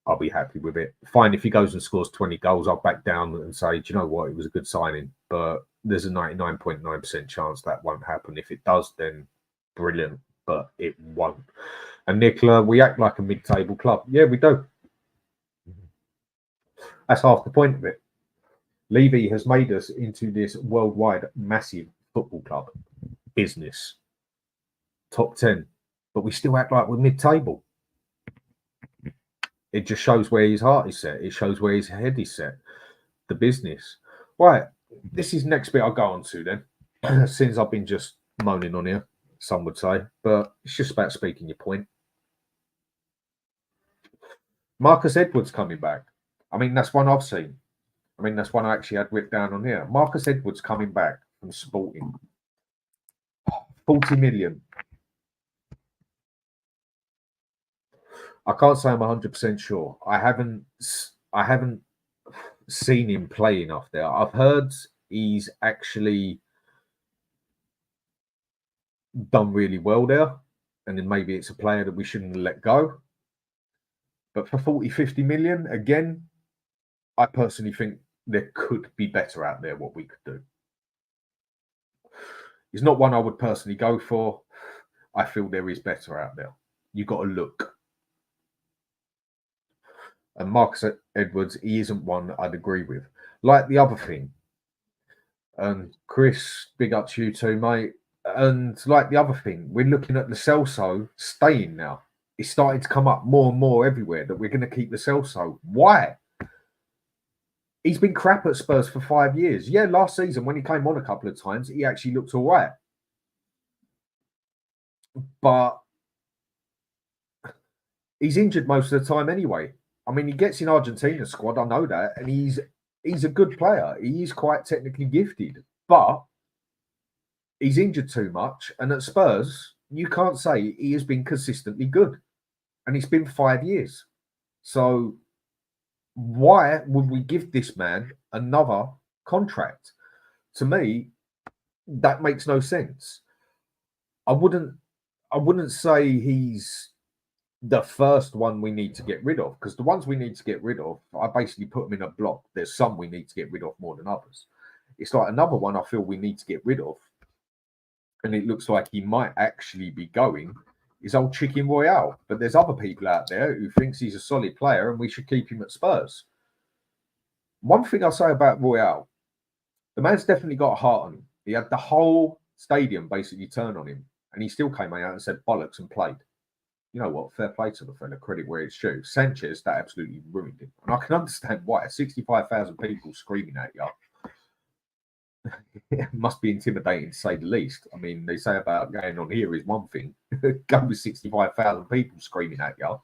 I'll be happy with it. Fine, if he goes and scores 20 goals, I'll back down and say, do you know what? It was a good signing. But there's a 99.9% chance that won't happen. If it does, then brilliant. But it won't. And Nicola, we act like a mid-table club. Yeah, we do. That's half the point of it. Levy has made us into this worldwide massive football club business. Top 10 but we still act like we're mid-table. It just shows where his heart is set. It shows where his head is set. The business. Right, this is next bit I'll go on to then, since I've been just moaning on here, some would say, but it's just about speaking your point. Marcus Edwards coming back. I mean, that's one I've seen. I mean, that's one I actually had written down on here. Marcus Edwards coming back from Sporting. 40 million. I can't say I'm 100% sure. I haven't seen him play enough there. I've heard he's actually done really well there, and then maybe it's a player that we shouldn't let go. But for 40, 50 million, again, I personally think there could be better out there what we could do. He's not one I would personally go for. I feel there is better out there. You've got to look. And Marcus Edwards, he isn't one I'd agree with. Like the other thing. And Chris, big up to you too, mate. And like the other thing, we're looking at Lo Celso staying now. It's starting to come up more and more everywhere that we're going to keep Lo Celso. Why? He's been crap at Spurs for 5 years. Yeah, last season when he came on a couple of times, he actually looked all right. But he's injured most of the time anyway. I mean, he gets in Argentina's squad, I know that, and he's a good player. He is quite technically gifted, but he's injured too much. And at Spurs, you can't say he has been consistently good. And it's been 5 years. So why would we give this man another contract? To me, that makes no sense. I wouldn't say he's the first one we need to get rid of, because the ones we need to get rid of, I basically put them in a block. There's some we need to get rid of more than others. It's like another one I feel we need to get rid of, and it looks like he might actually be going, is old Chicken Royale. But there's other people out there who thinks he's a solid player and we should keep him at Spurs. One thing I'll say about Royale, the man's definitely got a heart on him. He had the whole stadium basically turn on him, and he still came out and said bollocks and played. You know what? Fair play to the fella. Credit where it's due. Sanchez, that absolutely ruined him. And I can understand why. 65,000 people screaming at you. It must be intimidating to say the least. I mean, they say about going on here is one thing. Go with 65,000 people screaming at you.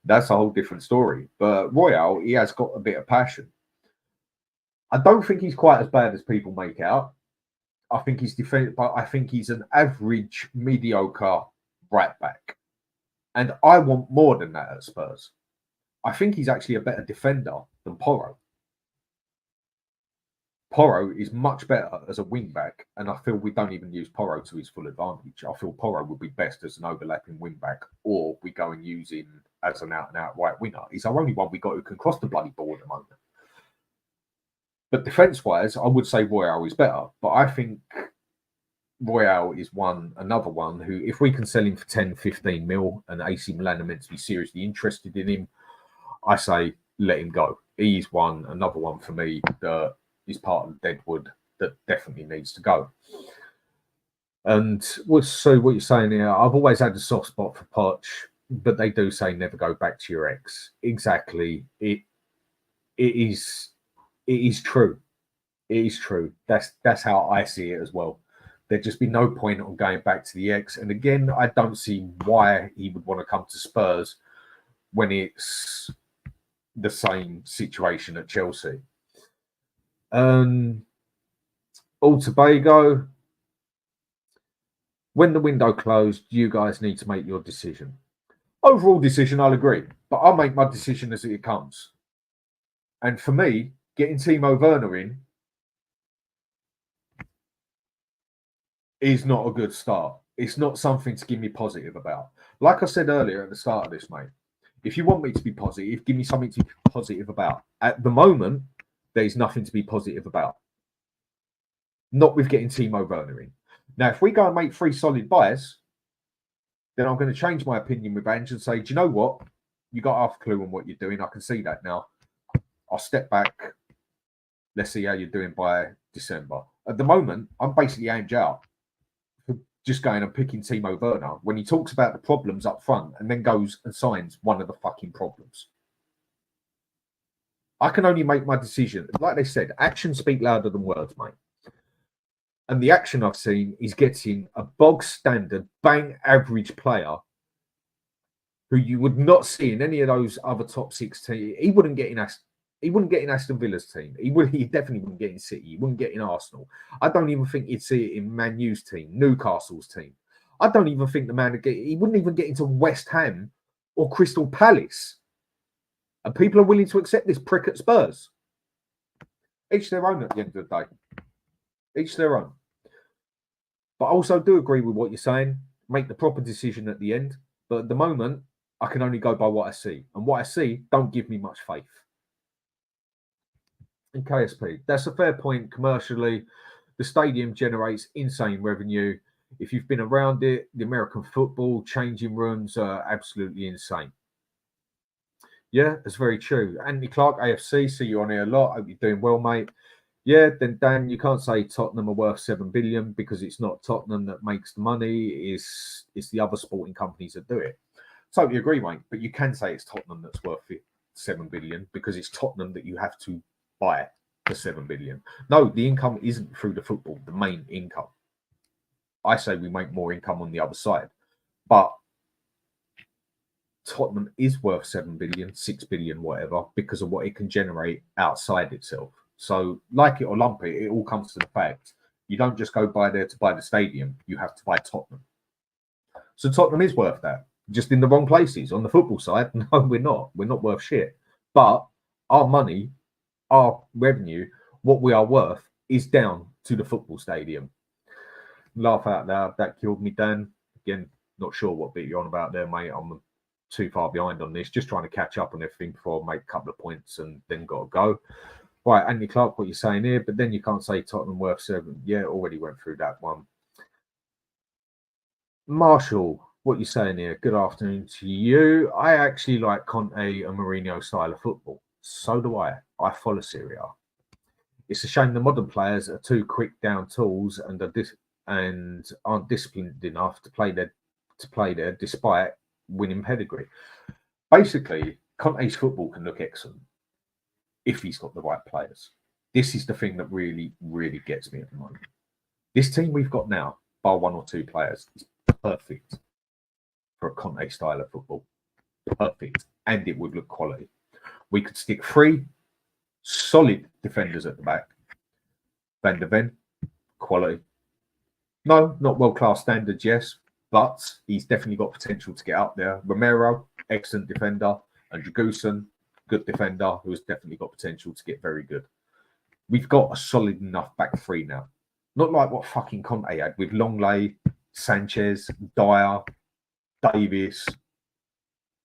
That's a whole different story. But Royale, he has got a bit of passion. I don't think he's quite as bad as people make out. I think he's defended, but I think he's an average, mediocre right back. And I want more than that at Spurs. I think he's actually a better defender than Porro. Porro is much better as a wing back, and I feel we don't even use Porro to his full advantage. I feel Porro would be best as an overlapping wing back, or we go and use him as an out-and-out right winger. He's our only one we got who can cross the bloody ball at the moment. But defence-wise, I would say Royale is better. But I think Royale is another one who, if we can sell him for 10, 15 mil and AC Milan are meant to be seriously interested in him, I say let him go. He's another one for me that is part of the deadwood that definitely needs to go. And so what you're saying here, I've always had a soft spot for Poch, but they do say never go back to your ex. Exactly. It is true. It is true. That's how I see it as well. There'd just be no point on going back to the ex. And again, I don't see why he would want to come to Spurs when it's the same situation at Chelsea. All Tobago, when the window closed, you guys need to make your decision. Overall decision, I'll agree. But I'll make my decision as it comes. And for me, getting Timo Werner in is not a good start. It's not something to give me positive about. Like I said earlier at the start of this, mate, if you want me to be positive, give me something to be positive about. At the moment, there's nothing to be positive about. Not with getting Timo Werner in. Now, if we go and make 3 solid buys, then I'm going to change my opinion with Ange and say, do you know what? You got half a clue on what you're doing. I can see that now. I'll step back. Let's see how you're doing by December. At the moment, I'm basically Ange out. For just going and picking Timo Werner when he talks about the problems up front and then goes and signs one of the fucking problems. I can only make my decision. Like they said, actions speak louder than words, mate. And the action I've seen is getting a bog standard, bang average player who you would not see in any of those other top 6 teams. He wouldn't get in Aston Villa's team. He definitely wouldn't get in City. He wouldn't get in Arsenal. I don't even think he'd see it in Man U's team, Newcastle's team. I don't even think he wouldn't even get into West Ham or Crystal Palace. And people are willing to accept this prick at Spurs. Each their own at the end of the day. Each their own. But I also do agree with what you're saying. Make the proper decision at the end. But at the moment, I can only go by what I see. And what I see don't give me much faith. And KSP, that's a fair point. Commercially, the stadium generates insane revenue. If you've been around it, the American football changing rooms are absolutely insane. Yeah, that's very true. Anthony Clark, AFC, see you on here a lot. Hope you're doing well, mate. Yeah, then Dan, you can't say Tottenham are worth 7 billion because it's not Tottenham that makes the money. It's the other sporting companies that do it. Totally agree, mate. But you can say it's Tottenham that's worth 7 billion because it's Tottenham that you have to buy for 7 billion. No, the income isn't through the football, the main income. I say we make more income on the other side. But Tottenham is worth 7 billion, 6 billion, whatever, because of what it can generate outside itself. So, like it or lump it, it all comes to the fact you don't just go by there to buy the stadium, you have to buy Tottenham. So Tottenham is worth that, just in the wrong places. On the football side, no, we're not. We're not worth shit. But our money, our revenue, what we are worth is down to the football stadium. Laugh out loud, that killed me, Dan. Again, not sure what bit you're on about there, mate. I'm too far behind on this, just trying to catch up on everything before I make a couple of points and then got to go. Right, Anthony Clark, what you're saying here, but then you can't say Tottenham worth 7. Yeah, already went through that one. Marshall, what you're saying here, good afternoon to you. I actually like Conte and Mourinho style of football. So do I. I follow Serie A. It's a shame the modern players are too quick down tools and aren't disciplined enough to play there despite winning pedigree. Basically, Conte's football can look excellent if he's got the right players. This is the thing that really, really gets me at the moment. This team we've got now, bar 1 or 2 players, is perfect for a Conte style of football. Perfect. And it would look quality. We could stick 3 solid defenders at the back. Van der Ven, quality. No, not world-class standards, yes, but he's definitely got potential to get up there. Romero, excellent defender. And Dragusin, good defender, who has definitely got potential to get very good. We've got a solid enough back 3 now. Not like what fucking Conte had with Longley, Sanchez, Dyer, Davis.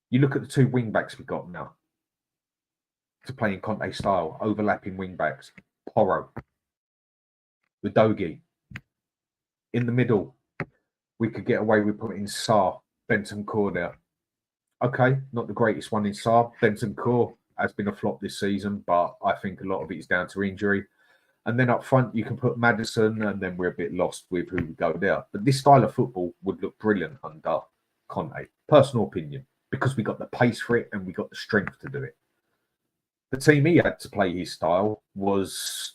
You look at the 2 wing-backs we've got now to play in Conte style, overlapping wing-backs. Porro, Udogie. In the middle, we could get away with putting Sarr, Bentancur there. Okay, not the greatest one in Sarr. Bentancur has been a flop this season, but I think a lot of it is down to injury. And then up front, you can put Maddison, and then we're a bit lost with who would go there. But this style of football would look brilliant under Conte. Personal opinion, because we got the pace for it and we got the strength to do it. The team he had to play his style was...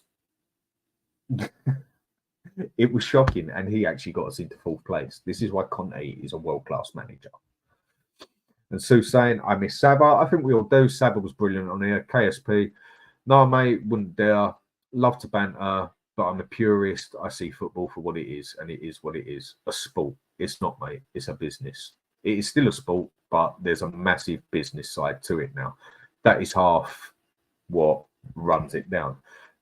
it was shocking, and he actually got us into 4th place. This is why Conte is a world-class manager. And Sue's saying, I miss Saba. I think we all do. Saba was brilliant on here. KSP, no, mate, wouldn't dare. Love to banter, but I'm a purist. I see football for what it is, and it is what it is. A sport. It's not, mate. It's a business. It is still a sport, but there's a massive business side to it now. That is half what runs it down.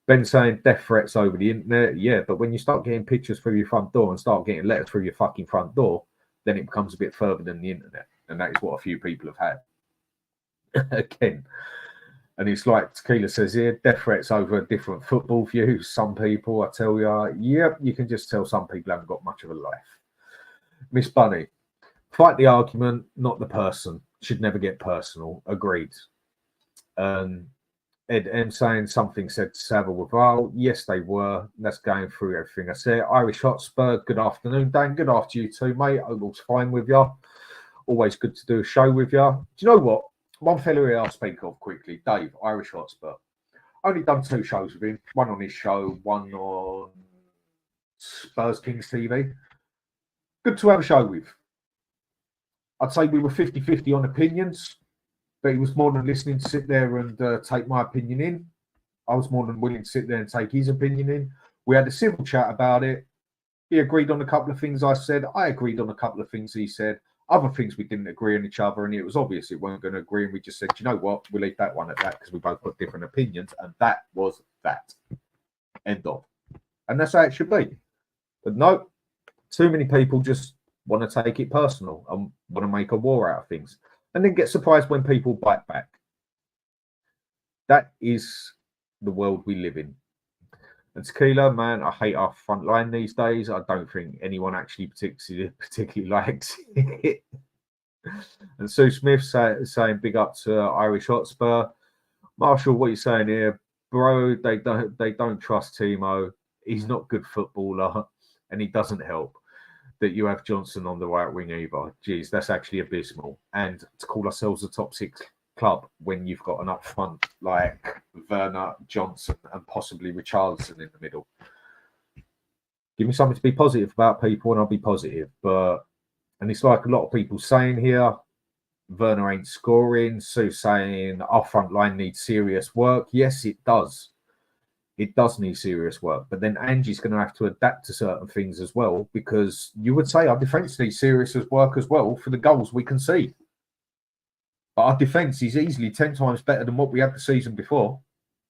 Ben saying death threats over the internet. Yeah, but when you start getting pictures through your front door and start getting letters through your fucking front door, then it becomes a bit further than the internet. And that is what a few people have had. Again. And it's like Tequila says here, death threats over a different football view. Some people, I tell you, yep, you can just tell some people haven't got much of a life. Miss Bunny, fight the argument, not the person. Should never get personal. Agreed. Ed M saying something said to Savile with Val. Yes, they were. That's going through everything I said. Irish Hotspur, good afternoon, Dan. Good after you too, mate. All's fine with you. Always good to do a show with you. Do you know what? One fellow here I'll speak of quickly, Dave, Irish Hotspur. Only done 2 shows with him. One on his show, one on Spurs Kings TV. Good to have a show with. I'd say we were 50-50 on opinions, but he was more than listening to sit there and take my opinion in. I was more than willing to sit there and take his opinion in. We had a civil chat about it. He agreed on a couple of things I said. I agreed on a couple of things he said. Other things we didn't agree on each other, and it was obvious it weren't going to agree. And we just said, you know what, we'll leave that one at that because we both got different opinions. And that was that. End of. And that's how it should be. But no, too many people just want to take it personal and want to make a war out of things. And then get surprised when people bite back. That is the world we live in. And Tequila, man, I hate our front line these days. I don't think anyone actually particularly likes it. And Sue Smith saying big up to Irish Hotspur. Marshall, what are you saying here? Bro, they don't trust Timo. He's not a good footballer and he doesn't help. That you have Johnson on the right wing either. Geez, that's actually abysmal. And to call ourselves a top 6 club when you've got an up front like Werner, Johnson, and possibly Richarlison in the middle. Give me something to be positive about, people, and I'll be positive. And it's like a lot of people saying here, Werner ain't scoring. Sue saying our front line needs serious work. Yes, it does. It does need serious work. But then Ange's going to have to adapt to certain things as well, because you would say our defence needs serious work as well for the goals we concede. But our defence is easily 10 times better than what we had the season before.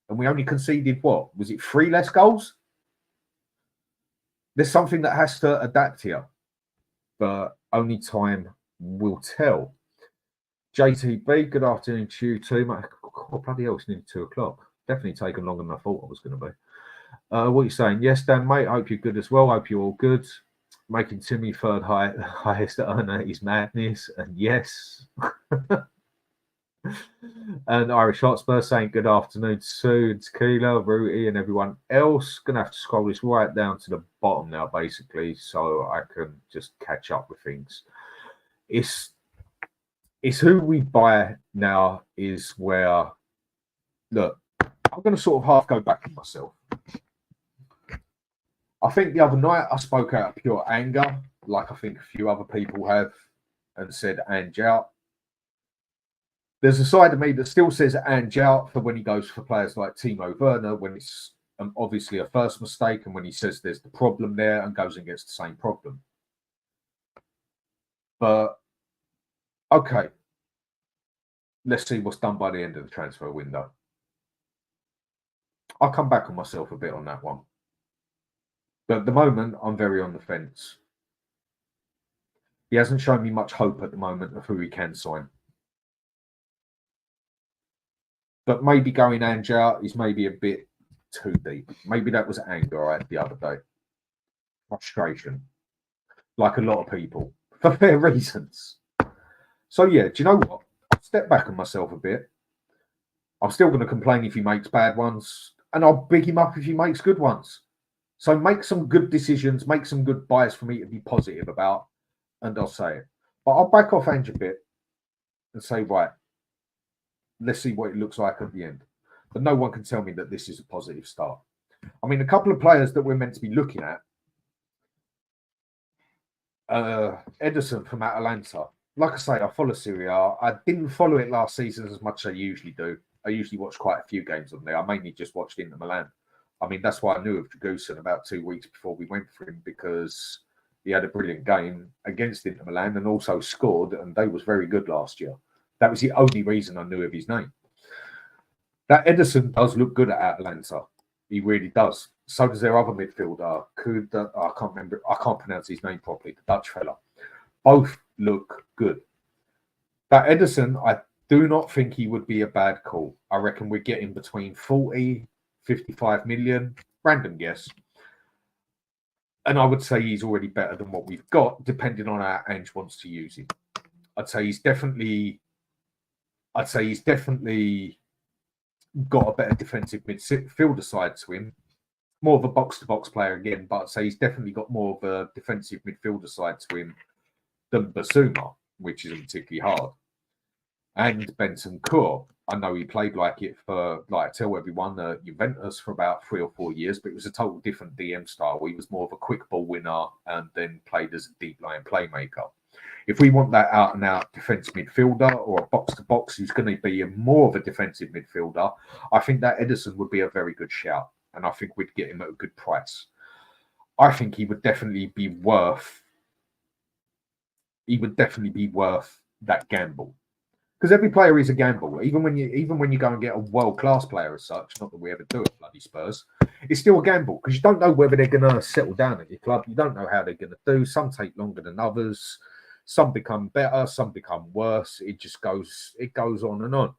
And we only conceded, what? Was it 3 less goals? There's something that has to adapt here. But only time will tell. JTB, good afternoon to you too. Oh, bloody hell, it's nearly 2 o'clock. Definitely taken longer than I thought I was going to be. What are you saying? Yes, Dan, mate. Hope you're good as well. Hope you're all good. Making Timmy third highest earner is madness. And yes. And Irish Hotspur saying good afternoon to Sue, Tequila, Rooty, and everyone else. Going to have to scroll this right down to the bottom now, basically, so I can just catch up with things. It's who we buy now is where, look, I'm going to sort of half go back on myself. I think the other night I spoke out of pure anger, like I think a few other people have, and said Ange out. There's a side of me that still says Ange out for when he goes for players like Timo Werner, when it's obviously a first mistake, and when he says there's the problem there and goes and gets the same problem. But, okay, let's see what's done by the end of the transfer window. I'll come back on myself a bit on that one. But at the moment, I'm very on the fence. He hasn't shown me much hope at the moment of who he can sign. But maybe going Ange out is maybe a bit too deep. Maybe that was anger I had the other day. Frustration. Like a lot of people. For fair reasons. So yeah, do you know what? I'll step back on myself a bit. I'm still going to complain if he makes bad ones. And I'll big him up if he makes good ones. So make some good decisions. Make some good buys for me to be positive about. And I'll say it. But I'll back off Ange a bit. And say, right. Let's see what it looks like at the end. But no one can tell me that this is a positive start. I mean, a couple of players that we're meant to be looking at. Ederson from Atalanta. Like I say, I follow Serie A. I didn't follow it last season as much as I usually do. I usually watch quite a few games on there. I mainly just watched Inter Milan. I mean, that's why I knew of Dragusin about 2 weeks before we went for him, because he had a brilliant game against Inter Milan and also scored, and they was very good last year. That was the only reason I knew of his name. That Ederson does look good at Atalanta. He really does. So does their other midfielder. I can't remember. I can't pronounce his name properly. The Dutch fella. Both look good. That Ederson, I do not think he would be a bad call. I reckon we're getting between 40, 55 million. Random guess. And I would say he's already better than what we've got, depending on how Ange wants to use him. I'd say he's definitely got a better defensive midfielder side to him. More of a box-to-box player again, but I'd say he's definitely got more of a defensive midfielder side to him than Basuma, which isn't particularly hard. And Benson Kur, I know he played like it for, like I tell everyone, Juventus for about 3 or 4 years, but it was a total different DM style. He was more of a quick ball winner and then played as a deep line playmaker. If we want that out-and-out defensive midfielder or a box-to-box who's going to be more of a defensive midfielder, I think that Ederson would be a very good shout. And I think we'd get him at a good price. I think he would definitely be worth that gamble. Because every player is a gamble. Even when you go and get a world-class player as such, not that we ever do at bloody Spurs, it's still a gamble because you don't know whether they're going to settle down at your club. You don't know how they're going to do. Some take longer than others. Some become better. Some become worse. It goes on and on.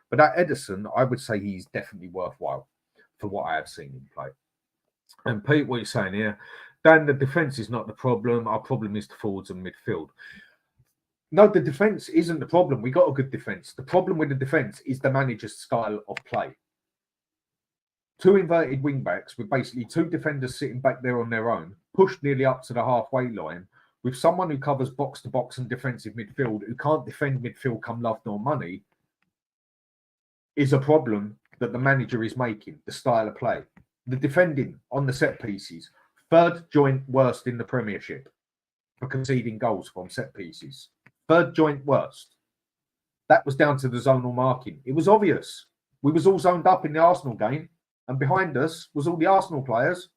But that Ederson, I would say he's definitely worthwhile for what I have seen him play. And Pete, what you're saying here, Dan, the defence is not the problem. Our problem is the forwards and midfield. No, the defence isn't the problem. We got a good defence. The problem with the defence is the manager's style of play. 2 inverted wing-backs with basically 2 defenders sitting back there on their own, pushed nearly up to the halfway line, with someone who covers box-to-box and defensive midfield, who can't defend midfield come love nor money, is a problem that the manager is making, the style of play. The defending on the set pieces, 3rd joint worst in the Premiership for conceding goals from set pieces. 3rd joint worst. That was down to the zonal marking. It was obvious. We was all zoned up in the Arsenal game, and behind us was all the Arsenal players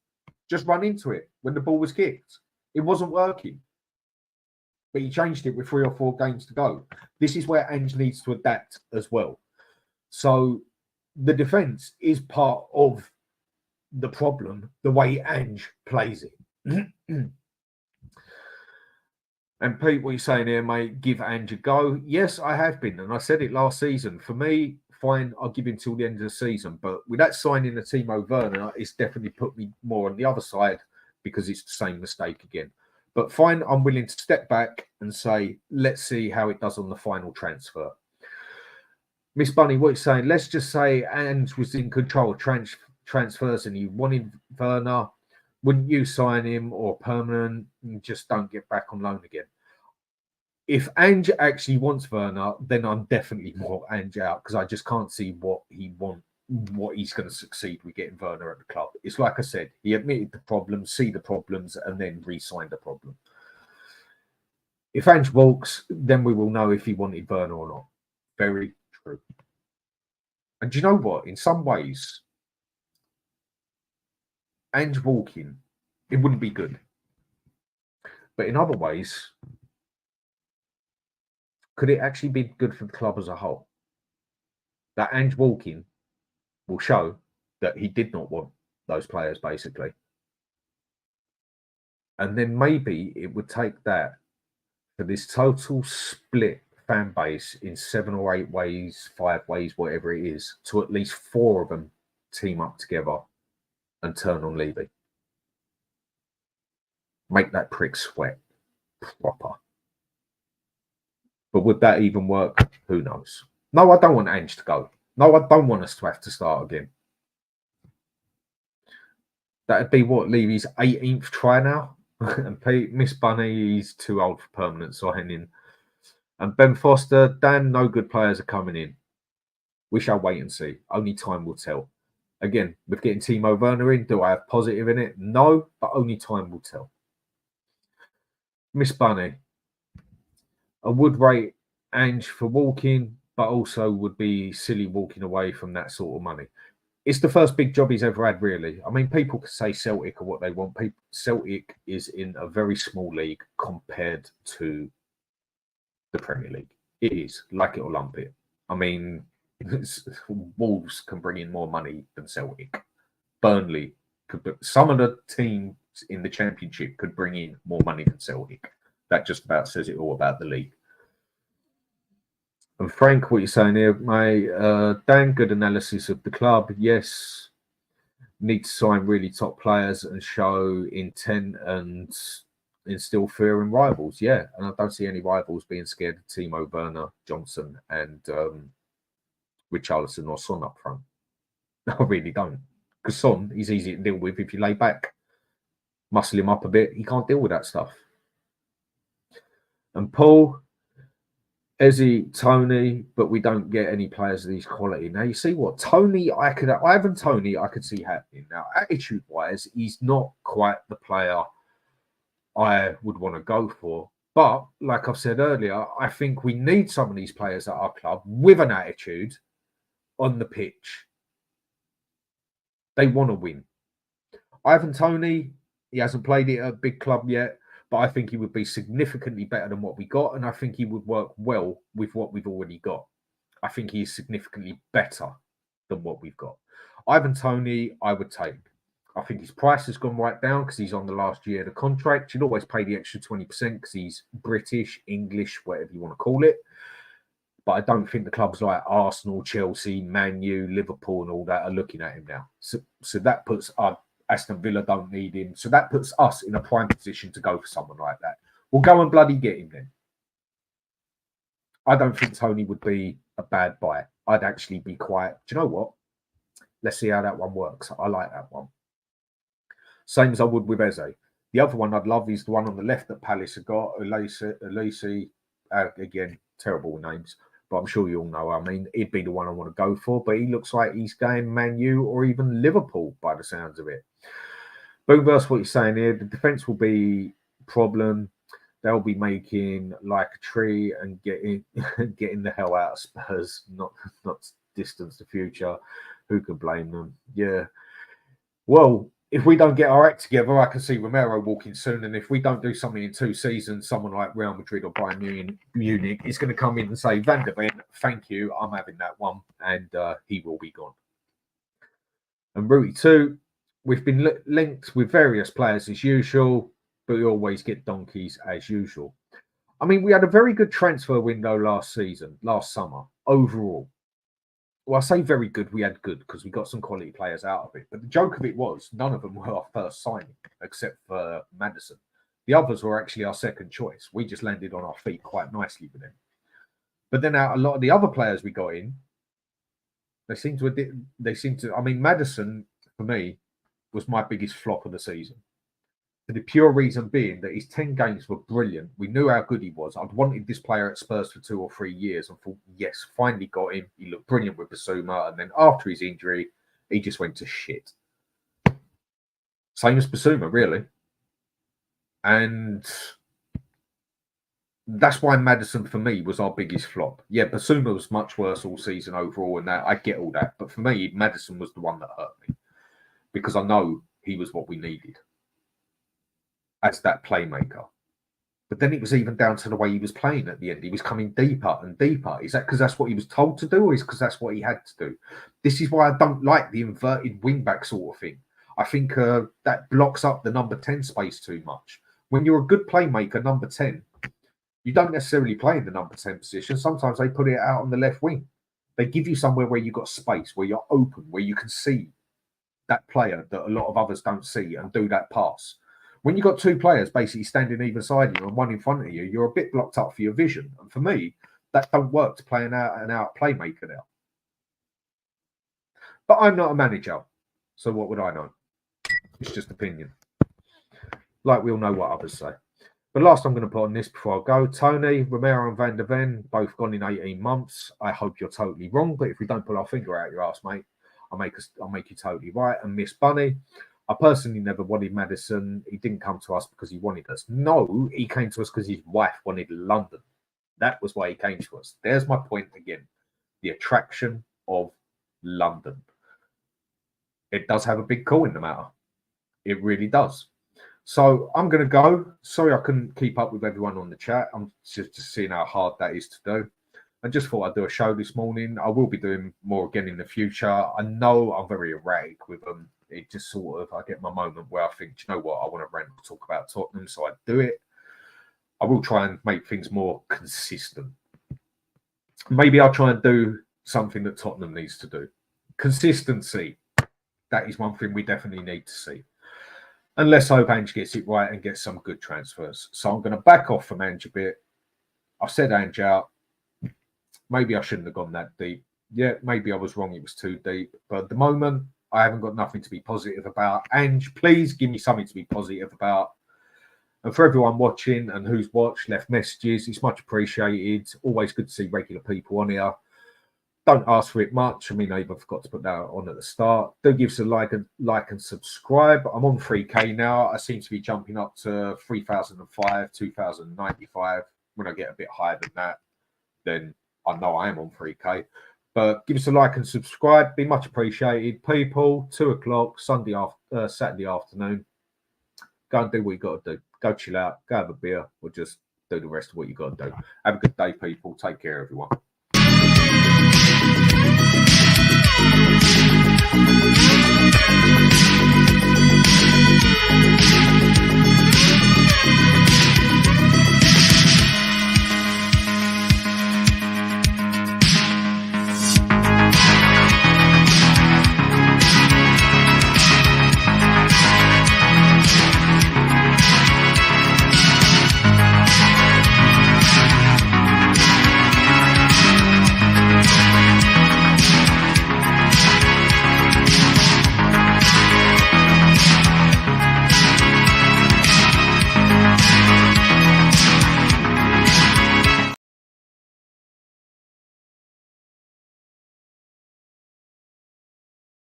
just run into it when the ball was kicked. It wasn't working. But he changed it with 3 or 4 games to go. This is where Ange needs to adapt as well. So the defence is part of the problem, the way Ange plays it. And Pete, what you're saying here, mate, give Ange a go. Yes, I have been. And I said it last season. For me, fine, I'll give him till the end of the season. But with that signing of Timo Werner, it's definitely put me more on the other side because it's the same mistake again. But fine, I'm willing to step back and say, let's see how it does on the final transfer. Miss Bunny, what you're saying, let's just say Ange was in control of transfers and he wanted Werner. Wouldn't you sign him or permanent and just don't get back on loan again? If Ange actually wants Werner, then I'm definitely more Ange out because I just can't see what he's going to succeed with getting Werner at the club. It's like I said, he admitted the problems, see the problems, and then re-signed the problem. If Ange walks, then we will know if he wanted Werner or not. Very true. And do you know what? In some ways, Ange walking, it wouldn't be good. But in other ways, could it actually be good for the club as a whole? That Ange walking will show that he did not want those players, basically. And then maybe it would take that for this total split fan base in 7 or 8 ways, 5 ways, whatever it is, to at least 4 of them team up together and turn on Levy. Make that prick sweat proper. But would that even work? Who knows? No, I don't want Ange to go. No, I don't want us to have to start again. That'd be what, Levy's 18th try now? And Miss Bunny, he's too old for permanent signing. And Ben Foster, Dan, no good players are coming in. We shall wait and see. Only time will tell. Again, with getting Timo Werner in, do I have positive in it? No, but only time will tell. Miss Bunny, I would rate Ange for walking, but also would be silly walking away from that sort of money. It's the first big job he's ever had, really. I mean, people can say Celtic or what they want. Celtic is in a very small league compared to the Premier League. It is, like it or lump it. I mean, Wolves can bring in more money than Celtic. Burnley could, some of the teams in the Championship could bring in more money than Celtic. That just about says it all about the league. And Frank, what you're saying here, mate, Dan, good analysis of the club. Yes, need to sign really top players and show intent and instill fear in rivals. Yeah, and I don't see any rivals being scared of Timo Werner, Johnson, and Richarlison or Son up front. I really don't. Because Son, he's easy to deal with if you lay back. Muscle him up a bit. He can't deal with that stuff. And Paul, Ezzy, Tony, but we don't get any players of these quality. Now, you see what? Tony, Ivan Tony, I could see happening. Now, attitude-wise, he's not quite the player I would want to go for. But, like I've said earlier, I think we need some of these players at our club with an attitude on the pitch. They want to win. Ivan Tony, he hasn't played it at a big club yet, but I think he would be significantly better than what we got, and I think he would work well with what we've already got. I think he is significantly better than what we've got. Ivan Tony, I would take. I think his price has gone right down because he's on the last year of the contract. You'd always pay the extra 20% because he's British, English, whatever you want to call it. But I don't think the clubs like Arsenal, Chelsea, Man U, Liverpool and all that are looking at him now. So that puts Aston Villa don't need him. So that puts us in a prime position to go for someone like that. We'll go and bloody get him then. I don't think Tony would be a bad buy. I'd actually be quite, do you know what? Let's see how that one works. I like that one. Same as I would with Eze. The other one I'd love is the one on the left that Palace have got. Elise, again, terrible names, but I'm sure you all know. I mean, he'd be the one I want to go for, but he looks like he's going Man U or even Liverpool by the sounds of it. Boomverse, what you're saying here, the defence will be a problem. They'll be making like a tree and getting the hell out of Spurs, not distance the future. Who could blame them? Yeah. Well, if we don't get our act together, I can see Romero walking soon. And if we don't do something in 2 seasons, someone like Real Madrid or Bayern Munich is going to come in and say, Van der Ven, thank you, I'm having that one. And he will be gone. And Rooty 2, we've been linked with various players as usual, but we always get donkeys as usual. I mean, we had a very good transfer window last summer, overall. Well, I say very good, we had good because we got some quality players out of it. But the joke of it was none of them were our first signing, except for Maddison. The others were actually our second choice. We just landed on our feet quite nicely with them. But then out a lot of the other players we got in, they seem to, I mean, Maddison, for me, was my biggest flop of the season. For the pure reason being that his 10 games were brilliant. We knew how good he was. I'd wanted this player at Spurs for 2 or 3 years and thought, yes, finally got him. He looked brilliant with Basuma. And then after his injury, he just went to shit. Same as Basuma, really. And that's why Maddison, for me, was our biggest flop. Yeah, Basuma was much worse all season overall and that. I get all that. But for me, Maddison was the one that hurt me. Because I know he was what we needed as that playmaker. But then it was even down to the way he was playing at the end. He was coming deeper and deeper. Is that because that's what he was told to do, or is it because that's what he had to do? This is why I don't like the inverted wing-back sort of thing. I think that blocks up the number 10 space too much. When you're a good playmaker, number 10, you don't necessarily play in the number 10 position. Sometimes they put it out on the left wing. They give you somewhere where you've got space, where you're open, where you can see that player that a lot of others don't see and do that pass. When you've got 2 players basically standing either side of you and one in front of you, you're a bit blocked up for your vision. And for me, that don't work to play an out playmaker now. But I'm not a manager, so what would I know? It's just opinion. Like we all know what others say. But last I'm going to put on this before I go, Tony, Romero and Van der Ven, both gone in 18 months. I hope you're totally wrong, but if we don't pull our finger out your ass, mate, I'll make you totally right. And Miss Bunny, I personally never wanted Maddison. He didn't come to us because he wanted us. No, he came to us because his wife wanted London. That was why he came to us. There's my point again. The attraction of London. It does have a big call in the matter. It really does. So I'm going to go. Sorry I couldn't keep up with everyone on the chat. I'm just seeing how hard that is to do. I just thought I'd do a show this morning. I will be doing more again in the future. I know I'm very erratic with them. It just sort of, I get my moment where I think, you know what, I want to rant and talk about Tottenham, so I do it. I will try and make things more consistent. Maybe I'll try and do something that Tottenham needs to do. Consistency. That is one thing we definitely need to see. And let's hope Ange gets it right and gets some good transfers. So I'm going to back off from Ange a bit. I've said Ange out. Maybe I shouldn't have gone that deep. yeah, maybe I was wrong. It was too deep. But at the moment, I haven't got nothing to be positive about. Ange, please give me something to be positive about. And for everyone watching and who's watched, left messages, it's much appreciated. Always good to see regular people on here. Don't ask for it much. I mean, I even forgot to put that on at the start. Do give us a like and subscribe. I'm on 3K now. I seem to be jumping up to 3,005, 2,095. When I get a bit higher than that, then I know I am on 3K. But give us a like and subscribe. Be much appreciated. People, 2 o'clock, Saturday afternoon. Go and do what you got to do. Go chill out. Go have a beer or just do the rest of what you got to do. Have a good day, people. Take care, everyone.